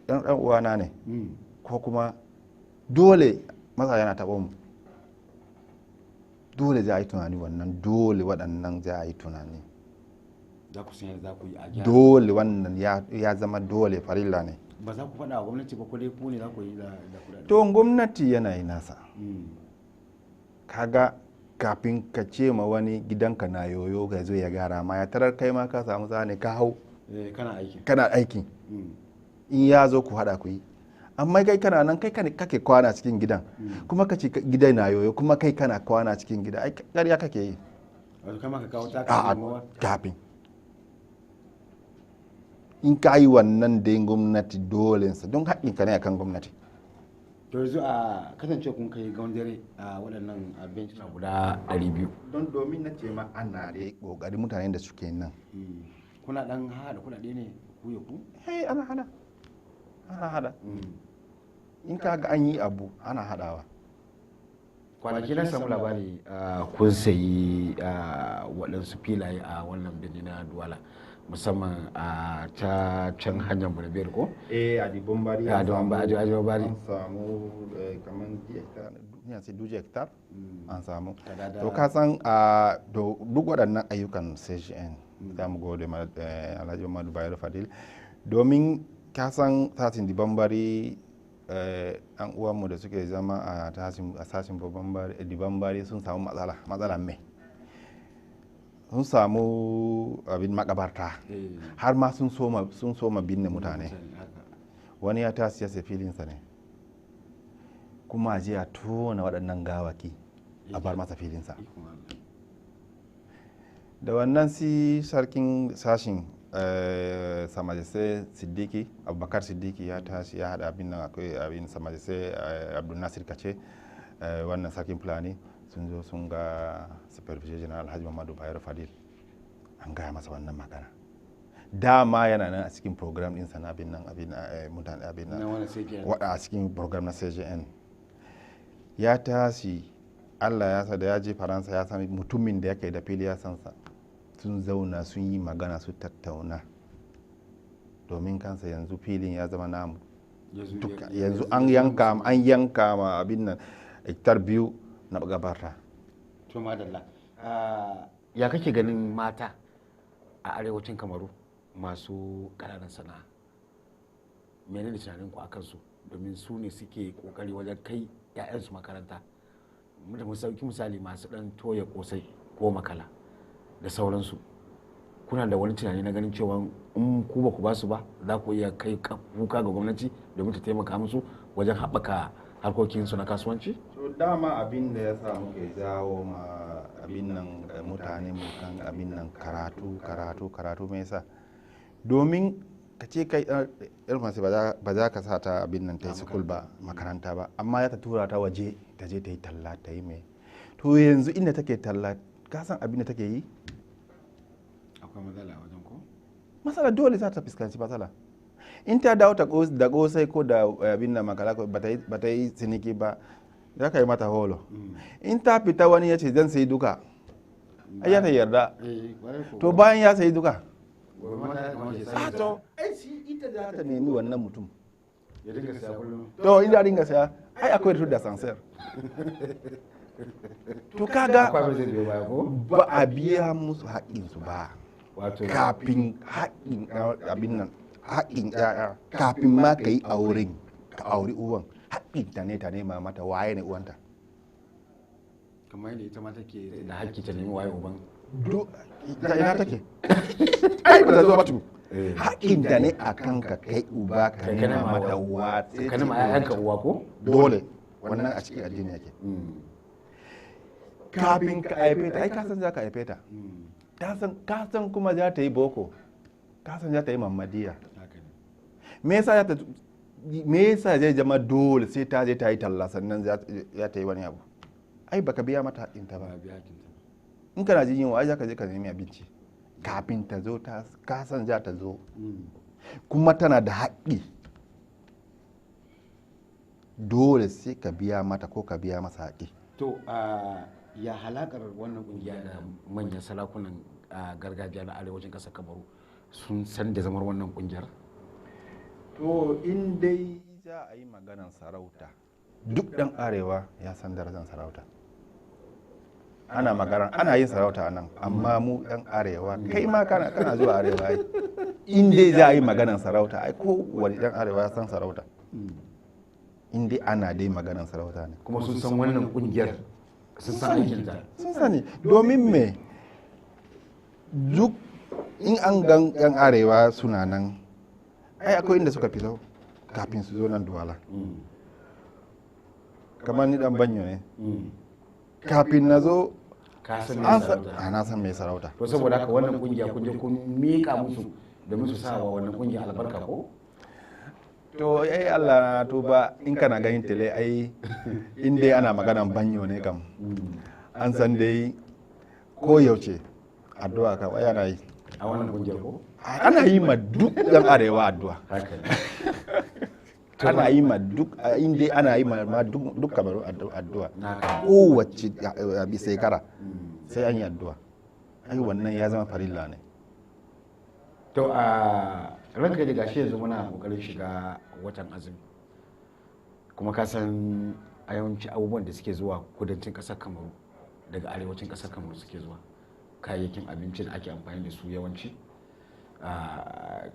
ɗan uwana ne ko kuma dole masa yana taɓa mu dole za a yi tunani wannan dole waɗannan za a yi tunani dole wannan ya zama dole farilla ne ba za ku faɗa wa gwamnati ba ko dai ku ne za ku yi da kuɗaɗe to gwamnati yana yi nasa kaga kafin ka ce ma wani gidanka na yoyo ga zo ya gyara ma ya tarar kai ma ka samu zane ka hau kana aiki in ya zo ku hada ku yi amma kai kana nan kai kake kwana cikin gidan kuma ka ce gidan na yoyo kuma kai kana kwana cikin gida ai ƙarya kake yi kafin in ka yi wannan dai gwamnati dolensa don haƙƙinka ne akan gwamnati to yanzu a kasance kun kai gaundare a waɗannan abinci guda 200 don domin na ce ma ana da ƙoƙari mutanen da suke nan kuna ɗan hada kuɗaɗe ne ku ya ku? ana hada in ka ga an yi abu ana hadawa kwanaki na samu labari kun sayi waɗansu filaye a wannan birni na duwala musamman a ta can hanyar bulabiyar ko? a dibombari an samu kamar duje hektar an samu to ka san duk waɗannan ayyukan cgn za mu gode ma alhaji muhammadu bayero fadil domin ka san sasin dibombari an uwanmu da suke zama a sashin dibombari sun samu matsala mai sun samu abin makabarta har ma sun soma binne mutane wani ya ta siyasa filinsa ne kuma ji a tona waɗannan gawaki a bar masa filinsa da wannan si sarkin sashin samajise siddiki abubakar siddiki ya tashi ya hada abin nan akwai abin samajise abdul nasir kace wannan sarkin fulani sun zo sun ga supervisor general Alhaji Muhammadu Bayero Fadil an gaya masa wannan magana dama yana nan a cikin program ɗinsa na abin nan mutane abin nan wada a cikin program na CJN ya tashi Allah ya sa da ya je Faransa ya sami mutumin da yake da fili ya sansa sun zauna sun yi magana su tattauna domin kansa yanzu filin ya zama namu yanzu an yanka ma abin nan hektar 2 na gabarta. To madalla ya kake ganin mata a arewacin Kamaru masu ƙananan sana'a menene tunanin ku akan su domin su ne suke kokari wajen kai 'ya'yansu makaranta mu sauki misali masu dan toya kosai ko makala da sauransu kuna da wani tunani na ganin cewa in ku ba ku ba su ba za ku iya kai kuka ga gwamnati domin ta taimaka musu wajen haɓaka harkokinsu na kasuwanci? To dama abin da ya sa muke jawo ma abin nan mutane mu kan abin nan karatu me yasa domin ka ce kai ilmansu ba za ka sa ta abin nan ta yi sukul ba makaranta ba amma ya ta tura ta waje ta je ta yi talla ta yi mai to yanzu inda take talla ka san abin da take yi akwai matsala wajen ko matsala dole za ta fuskanci matsala in ta dawo da kosai ko da abin da makala ba ta yi ciniki ba za ka yi mata holo in ta fita wani ya ce zan sayi duka ai ya ta yarda to bayan ya sayi duka to ita za ta nemi wannan mutum ya dinga saya kullum to inda dinga saya ai akwai da sansar to kaga ba a biya musu haƙƙinsu ba kafin haƙƙin abin nan haƙƙin ƴaƴa kafin ma ka yi auren ka auri uwan haƙƙin ta ne ta nema mata waye ne uwanta kamar yadda ita ma take da haƙƙi ta nemi waye uban da ina take ai ba ta zo matu haƙƙin ta ne a kan ka kai uba ka nema mata uwa ka nema ƴaƴanka uwa ko dole wannan a cikin addini yake kafin ka haife ta ai ka san za ka haife ta ka san kuma za ta yi boko ka san za ta yi mamadiya me yasa zai zama dole sai ta je ta yi talla sannan za ta yi wani abu ai baka biya mata haƙinta ba in kana jin yunwa ai za ka je ka nemi abinci kafin ta zo ka san za ta zo kuma tana da haƙƙi dole sai ka biya mata ko ka biya masa haƙƙi. To ya halakar wannan kungiya da manyan sarakunan gargajiya na arewacin ƙasar Kamaru sun san da zamar wannan kungiyar? To in dai za a yi maganan sarauta duk ɗan arewa ya san darajar sarauta. Ana magana ana yin sarauta nan amma mu ɗan arewa kai ma kana zuwa arewa ai in dai za a yi maganan sarauta ai ko wani ɗan arewa ya san sarauta. In dai ana dai maganan sarauta ne. Kuma sun san wannan kungiyar sun san aikinta. Sun sani domin me duk in an gan yan arewa suna nan ai akwai inda suka fito kafin su zo nan Duwala. Kamar ni dan banyo ne. Kafin na zo na san mai sarauta. To saboda haka wannan kungiya kun je kun mika musu da musu sawa wannan kungiya albarka ko? To ai Allah na tuba in kana ganin tele ai in dai ana maganan banyo ne kam an san dai ko yaushe addu'a kam ai ana yi a wannan kungiyar ko ana yi ma duk dan arewa addu'a ana yi ma duk in dai ana yi ma duk kamar addu'a kowace shekara sai an yi addu'a ai wannan ya zama farilla ne. To ranka da gashi yanzu muna kokarin shiga watan azumi kuma ka san a yawanci abubuwan da suke zuwa kudancin kasar Kamaru daga arewacin kasar Kamaru suke zuwa kayayyakin abinci da ake amfani da su yawanci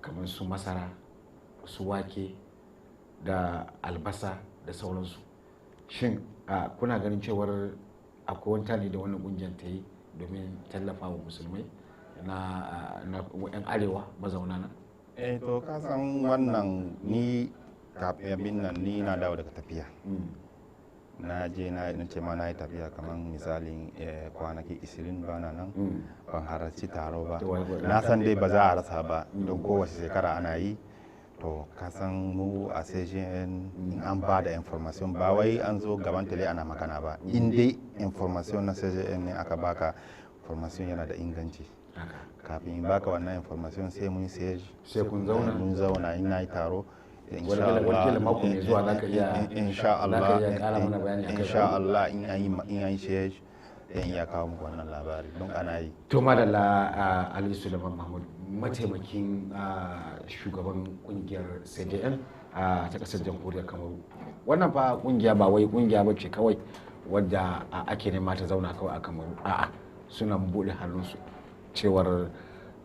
kamar su masara su wake da albasa da sauransu. Shin kuna ganin cewar akwai wani tani da wannan kungiyar ta yi domin tallafa wa musulmai na 'yan arewa mazauna nan? To ka san wannan ni kafin nan ni na dawo daga tafiya na je na ce ma na yi tafiya kamar misalin kwanaki 20 bana nan ban halarci taro ba na san dai ba za a rasa ba don kowace shekara ana yi to kasan mu a CGN an ba da information ba wai an zo gaban tele ana magana ba in dai information na CGN ne aka baka information yana da inganci kafin in baka wannan information sai mun sai kun zauna mun zauna in nayi taro wani mako mai zuwa za ka iya insha Allah kara mana bayani akai insha Allah in an yi sai dan ya kawo muku wannan labari don ana yi to madalla Alhaji Suleiman Mahmud mataimakin shugaban kungiyar CJN ta kasar jamhuriyar Kamaru wannan fa kungiya ba wai kungiya bace kawai wadda ake nema ta zauna kawai a Kamaru a'a suna bude hannunsu cewar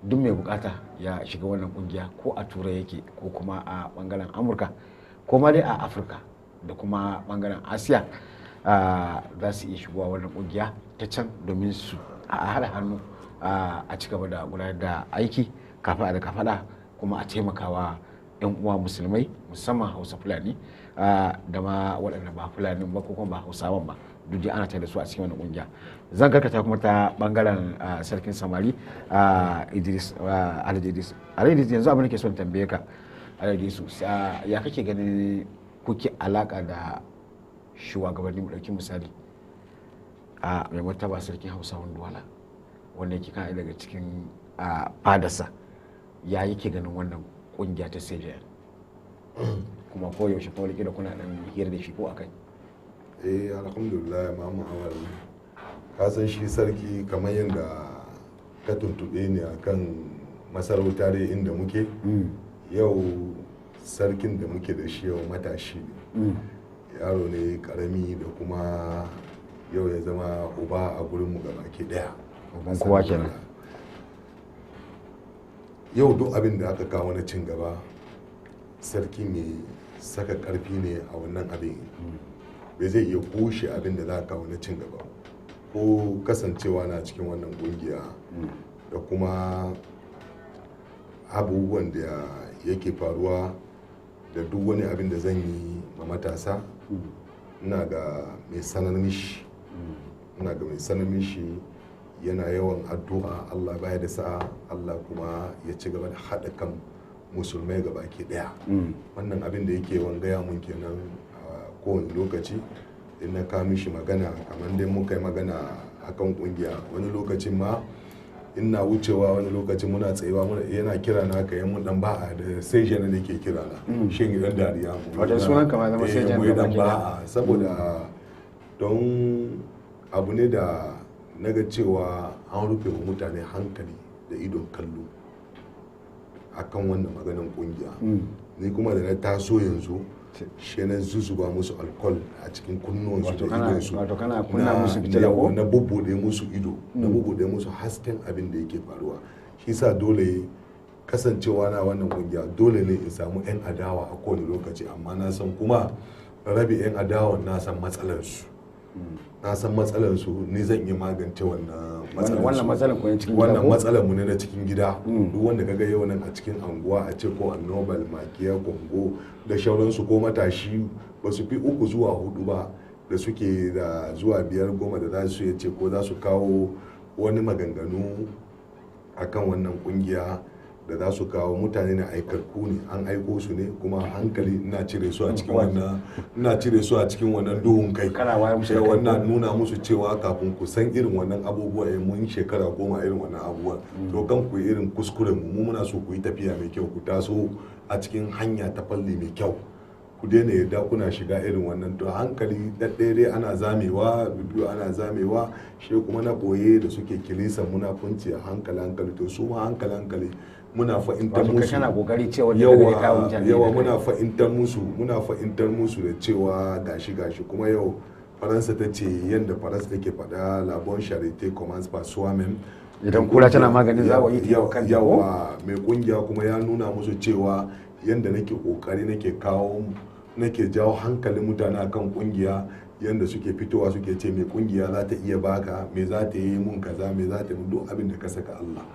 duk mai bukata ya shiga wannan kungiya ko a turai yake ko kuma a bangaren amurka ko ma dai a afirka da kuma bangaren asiya za su iya shigowa wannan kungiya ta can domin su a haɗa hannu a ci gaba da gudanar da aiki kafaɗa da kafaɗa kuma a taimakawa 'yan uwa musulmai musamman hausa fulani da ma waɗanda ba fulani ba ko kuma ba hausawan ba duk dai ana tare da su a cikin wannan kungiya zan karkata kuma ta bangaren sarkin samari Idris Alhaji Idris yanzu abin da ke son tambaye ka Alhaji Idris ya kake ganin kuke alaka da shugabanni mu dauki misali a mai martaba sarkin Hausawan Duwala wanda yake kan daga cikin fadarsa ya yake ganin wannan kungiya ta CJN kuma ko yaushe ko da kuna dan hira da shi ko akai alhamdulillah mamu awal ka san shi sarki kamar yadda ka tuntube ni akan masarauta dai inda muke yau sarkin da muke da shi yau matashi ne yaro ne karami da kuma yau ya zama uba a gurinmu gabaki daya uban kowa kenan yau duk abin da aka kawo na cin gaba sarki mai saka karfi ne a wannan abin bai zai iya kushe abin da za ka kawo na cin gaba ko kasancewa na cikin wannan kungiya da kuma abubuwan da yake faruwa da duk wani abin da zan yi ma matasa ina ga mai sanar mishi yana yawan addu'a Allah baya da sa'a Allah kuma ya ci gaba da haɗa kan musulmai gabaki ɗaya wannan abin da yake wangaya mun kenan kowane lokaci in na kawo mishi magana kamar dai muka yi magana akan kungiya wani lokacin ma ina wucewa wani lokacin muna tsayewa yana kira na ka yi mun dan ba'a da sai jana da ke kira na shin idan dariya mu wajen sunan kama zama sai jana dan ba'a saboda don abu ne da naga cewa an rufe wa mutane hankali da idon kallo akan wannan maganan kungiya ni kuma da na taso yanzu shi na zuzuba musu alkol a cikin kunnuwansu da idonsu wato kana kunna musu fitila ko na bubbude musu ido na bubbude musu hasken abin da yake faruwa shi sa dole kasancewa na wannan kungiya dole ne in samu yan adawa a kowane lokaci amma na san kuma rabi yan adawa na san matsalarsu ni zan iya magance wannan matsalar ku ne cikin gida wannan matsalar mu ne na cikin gida duk wanda kaga yau nan a cikin anguwa a ce ko annobal makiya kongo da shauransu ko matashi ba su fi 3 zuwa 4 ba da suke da zuwa 5 10 da za su ce ko za su kawo wani maganganu akan wannan kungiya da za su kawo mutane na aikarku ne an aiko su ne kuma hankali ina cire su a cikin wannan duhun kai wannan nuna musu cewa kafin ku san irin wannan abubuwa mun shekara 10 irin wannan abubuwa to kan ku irin kuskuren mu muna so ku yi tafiya mai kyau ku taso a cikin hanya ta falle mai kyau ku daina yadda kuna shiga irin wannan to hankali daddare ana zamewa bidiyo ana zamewa shi kuma na boye da suke kilisa munafunci a hankali to su ma hankali muna fa'intar musu kana kokari cewa yawa muna fa'intar musu da cewa gashi kuma yau faransa ta ce yadda faransa take faɗa la bonne charité commence par soi-même idan kula tana maganin zawo yi ta kan yawa mai kungiya kuma ya nuna musu cewa yadda nake kokari nake jawo hankalin mutane akan kungiya yadda suke fitowa suke ce mai kungiya za ta iya baka me za ta yi mun kaza me za ta yi duk abin da ka saka Allah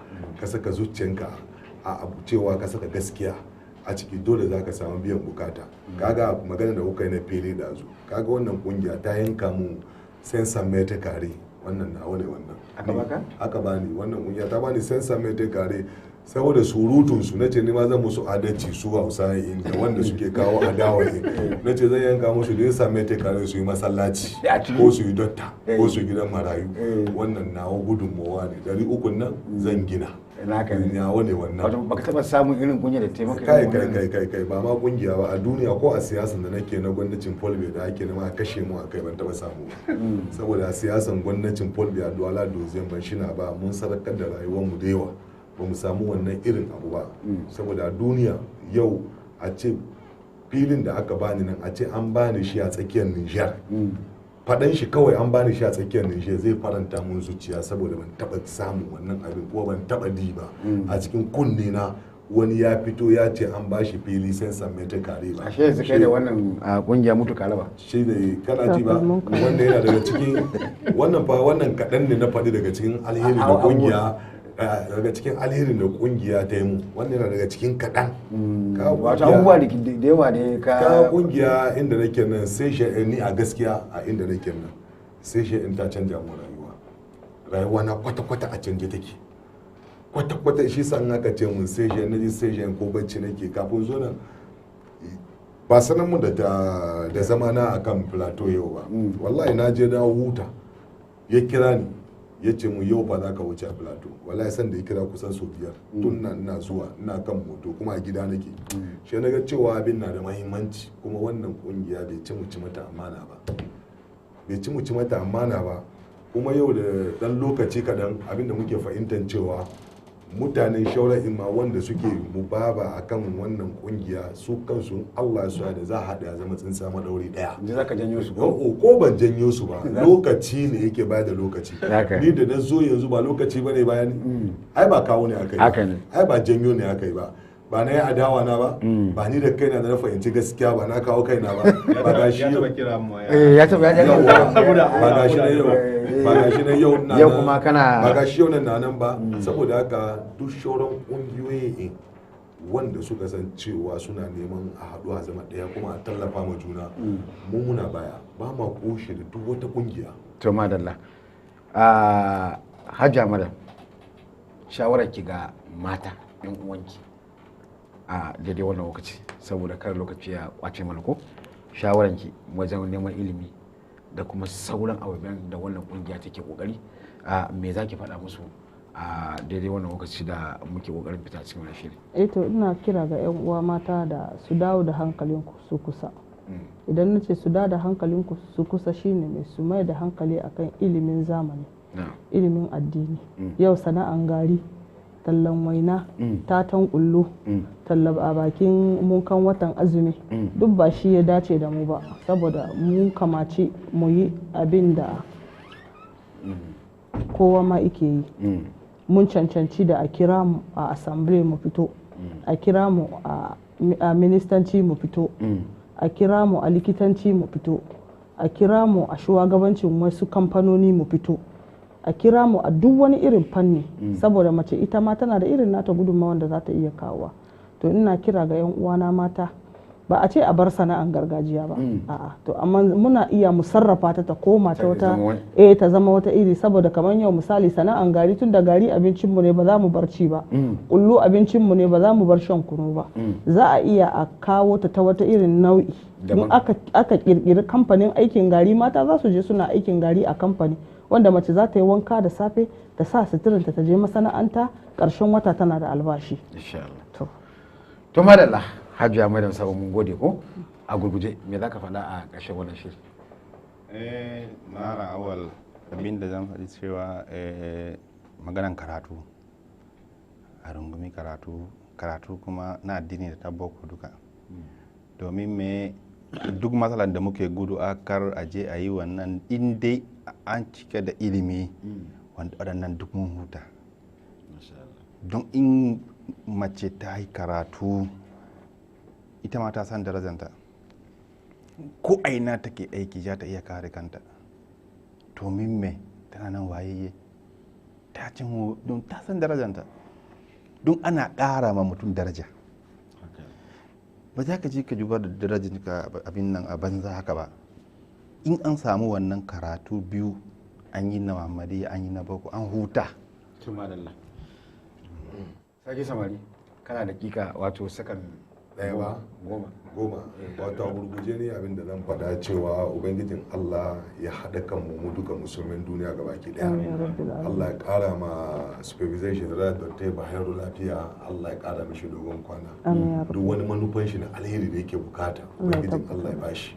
ka saka zuciyanka a abu cewa ka saka gaskiya a ciki dole za ka samu biyan bukata kaga magana da kuka yi na fili da zu kaga wannan kungiya ta yanka mu sensan meta kare wannan nawa ne wannan aka baka aka bani wannan kungiya ta bani sensan meta kare saboda surutunsu na ce ma zan musu adalci su hausa in da wanda suke kawo adawa in na ce zan yanka musu da ya same ta kare su yi masallaci ko su yi dotta ko su yi gidan marayu wannan nawa gudunmowa ne 300 nan zan gina nawa ne wannan wato baka taba samun irin kunya da taimaka kai ba ma kungiya ba a duniya ko a siyasan da nake na gwamnatin Fulbe da ake nema kashe mu a kai ban taba samu ba saboda a siyasan gwamnatin Fulbe a Douala Dozien ban shina ba mun sadakar da rayuwar mu da yawa ba mu samu wannan irin abu ba saboda a duniya yau a ce filin da aka bani nan a ce an bani shi a tsakiyar Nijar faɗan shi kawai an bani shi a tsakiyar Nijar zai faranta mun zuciya saboda ban taɓa samun wannan abin ko ban taɓa di ba a cikin kunne na wani ya fito ya ce an ba shi fili sai san mai ta kare ba ashe yanzu kai da wannan kungiya mutu kala ba shi da kana ji ba wanda yana daga cikin wannan kaɗan ne na faɗi daga cikin alheri da kungiya daga cikin alherin da kungiya ta yi mu wannan yana daga cikin kaɗan wato abubuwa da yawa ne ka kungiya inda nake nan sai shi ni a gaskiya a inda nake nan sai shi in ta canja mu rayuwa na kwata-kwata a canje take kwata-kwata shi san aka ce mun sai shi naji sai shi ko bacci nake kafin zo nan ba sanan mu da zama na akan plateau yau ba wallahi na je na huta ya kira ni ya ce mu yau ba za ka wuce a plateau wallahi san da ya kira kusan sau 5 tun nan ina zuwa ina kan moto kuma a gida nake shi na ga cewa abin na da mahimmanci kuma wannan kungiya bai ci mu ci mata amana ba kuma yau da dan lokaci kadan abin da muke fahimtar cewa mutanen shaura'in ma wanda suke mubaba akan wannan kungiya su kansu Allah su da za a haɗa zama tsinsa madauri daya ji zaka janyo su ko ban janyo su ba lokaci ne yake bayar da lokaci ni da na zo yanzu ba lokaci bane bayani ai ba kawo ne aka yi ai ba janyo ne aka yi ba na yi adawa na ba ba ni da kaina da na fahimci gaskiya ba na kawo kaina ba ga shi ya taba ba ga shi yau ba ga shi yau na yau kuma kana ba ga shi yau nan ba saboda haka duk shauran kungiyoyi wanda suka san cewa suna neman a haɗu a zama ɗaya kuma a tallafa ma juna mu muna baya ba ma kushe da duk wata kungiya to madalla hajja madam shawarar ki ga mata yan uwanki a daidai wannan lokaci saboda kar lokaci ya kwace mana ko shawaranki wajen neman ilimi da kuma sauran abubuwan da wannan kungiya take kokari me zaki faɗa musu a daidai wannan lokaci da muke kokarin fita cikin wannan shiri to ina kira ga yan uwa mata da su dawo da hankalinku su kusa idan nace su dawo da hankalinku su kusa shine mai su mai da hankali akan ilimin zamani ilimin addini yau sana'an gari tallan waina tatan kullu talla a bakin munkan watan azumi duk ba shi ya dace da mu ba saboda mun kamace mu yi abin da kowa ma ike yi mun cancanci da a kira mu a assembly mu fito a kira mu a ministanci mu fito a kira mu a likitanci mu fito a kira mu a shugabancin wasu kamfanoni mu fito a kira mu a duk wani irin fanni saboda mace ita ma tana da irin nata gudunmawa da za ta iya kawowa to ina kira ga yan uwana mata ba a ce a bar sana'an gargajiya ba a'a to amma muna iya mu sarrafa ta koma ta wata ta zama wata iri saboda kamar yau misali sana'an gari tun da gari abincin mu ne ba za mu bar ci ba kullu abincin mu ne ba za mu bar shan kunu ba za a iya a kawo ta wata irin nau'i in aka kirkiri kamfanin aikin gari mata za su je suna aikin gari a kamfani wanda mace za ta yi wanka da safe ta sa suturinta ta je masana'anta ƙarshen wata tana da albashi. To madalla Hajiya Maryam Sabo mun gode ko a gurguje me za ka faɗa a ƙarshen wannan shiri? Mara awal abin da zan faɗi cewa maganan karatu a rungumi karatu kuma na addini da ta boko duka domin me duk matsalar da muke gudu a kar aje a yi wannan in dai an cike da ilimi waɗannan duk mun huta don in mace ta yi karatu ita ma ta san darajanta ko aina take aiki za ta iya kare kanta to min me tana nan wayayye ta cin don ta san darajanta don ana ƙara ma mutum daraja ba za ka je ka jubar da darajar ka abin nan a banza haka ba in an samu wannan karatu biyu an yi na Muhammadiyya an yi na boko an huta. Sarki samari kana da kika wato sakan ɗaya ba goma wato a gurguje ne abin da zan faɗa cewa ubangijin Allah ya haɗa kanmu mu duka musulmin duniya gabaki ɗaya. Allah ya ƙara ma supervision da Dr. Bahiru lafiya, Allah ya ƙara mishi dogon kwana. Duk wani manufan shi na alheri da yake bukata ubangijin Allah ya bashi.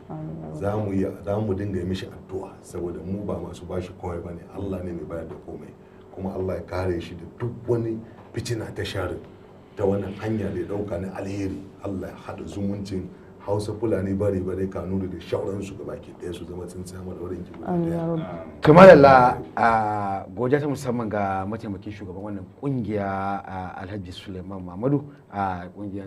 Za mu dinga yi mishi addu'a saboda mu ba masu bashi komai bane, Allah ne mai bayar da komai, kuma Allah ya kare shi da duk wani fitina ta sharin ta wannan hanya da ya dauka na alheri. Allah ya haɗa zumuncin Hausa, Fulani, bare Kanuri da shauransu ga baki ɗaya su zama sun samu da wurin kiwo. Kamar Allah a godiya ta musamman ga mataimakin shugaban wannan kungiya Alhaji Suleiman Mamadu a kungiyar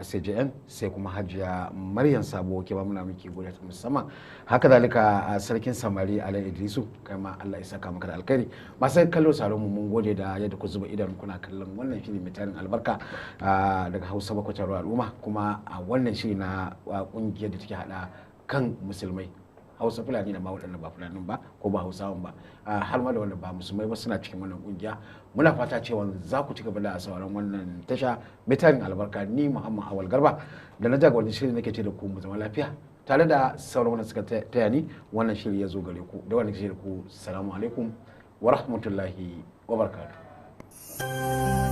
CJN, sai kuma Hajiya Maryam Sabo ke ba muna miki godiya ta musamman. Haka zalika a sarkin samari Alai Idrisu, kai ma Allah ya saka maka da alkhairi. Masu kallo saron mu mun gode da yadda ku zuba idan kuna kallon wannan shiri mai tarin albarka daga Hausa Bakwai Al'umma, kuma a wannan shiri na kungiyar da take hada kan musulmai Hausa, Fulani da ma waɗanda ba Fulanin ba ko ba Hausawan ba, har ma da wanda ba musulmai ba suna cikin wannan kungiya. Muna fata cewa za ku ci gaba da sauraron wannan tasha mai tarin albarka. Ni Muhammad Awal Garba da na jaga wannan shiri nake ce da ku mu zama lafiya tare da sauran wanda suka taya ni wannan shiri ya zo gare ku da wannan shiri ku. Assalamu alaikum wa rahmatullahi wa barakatuh.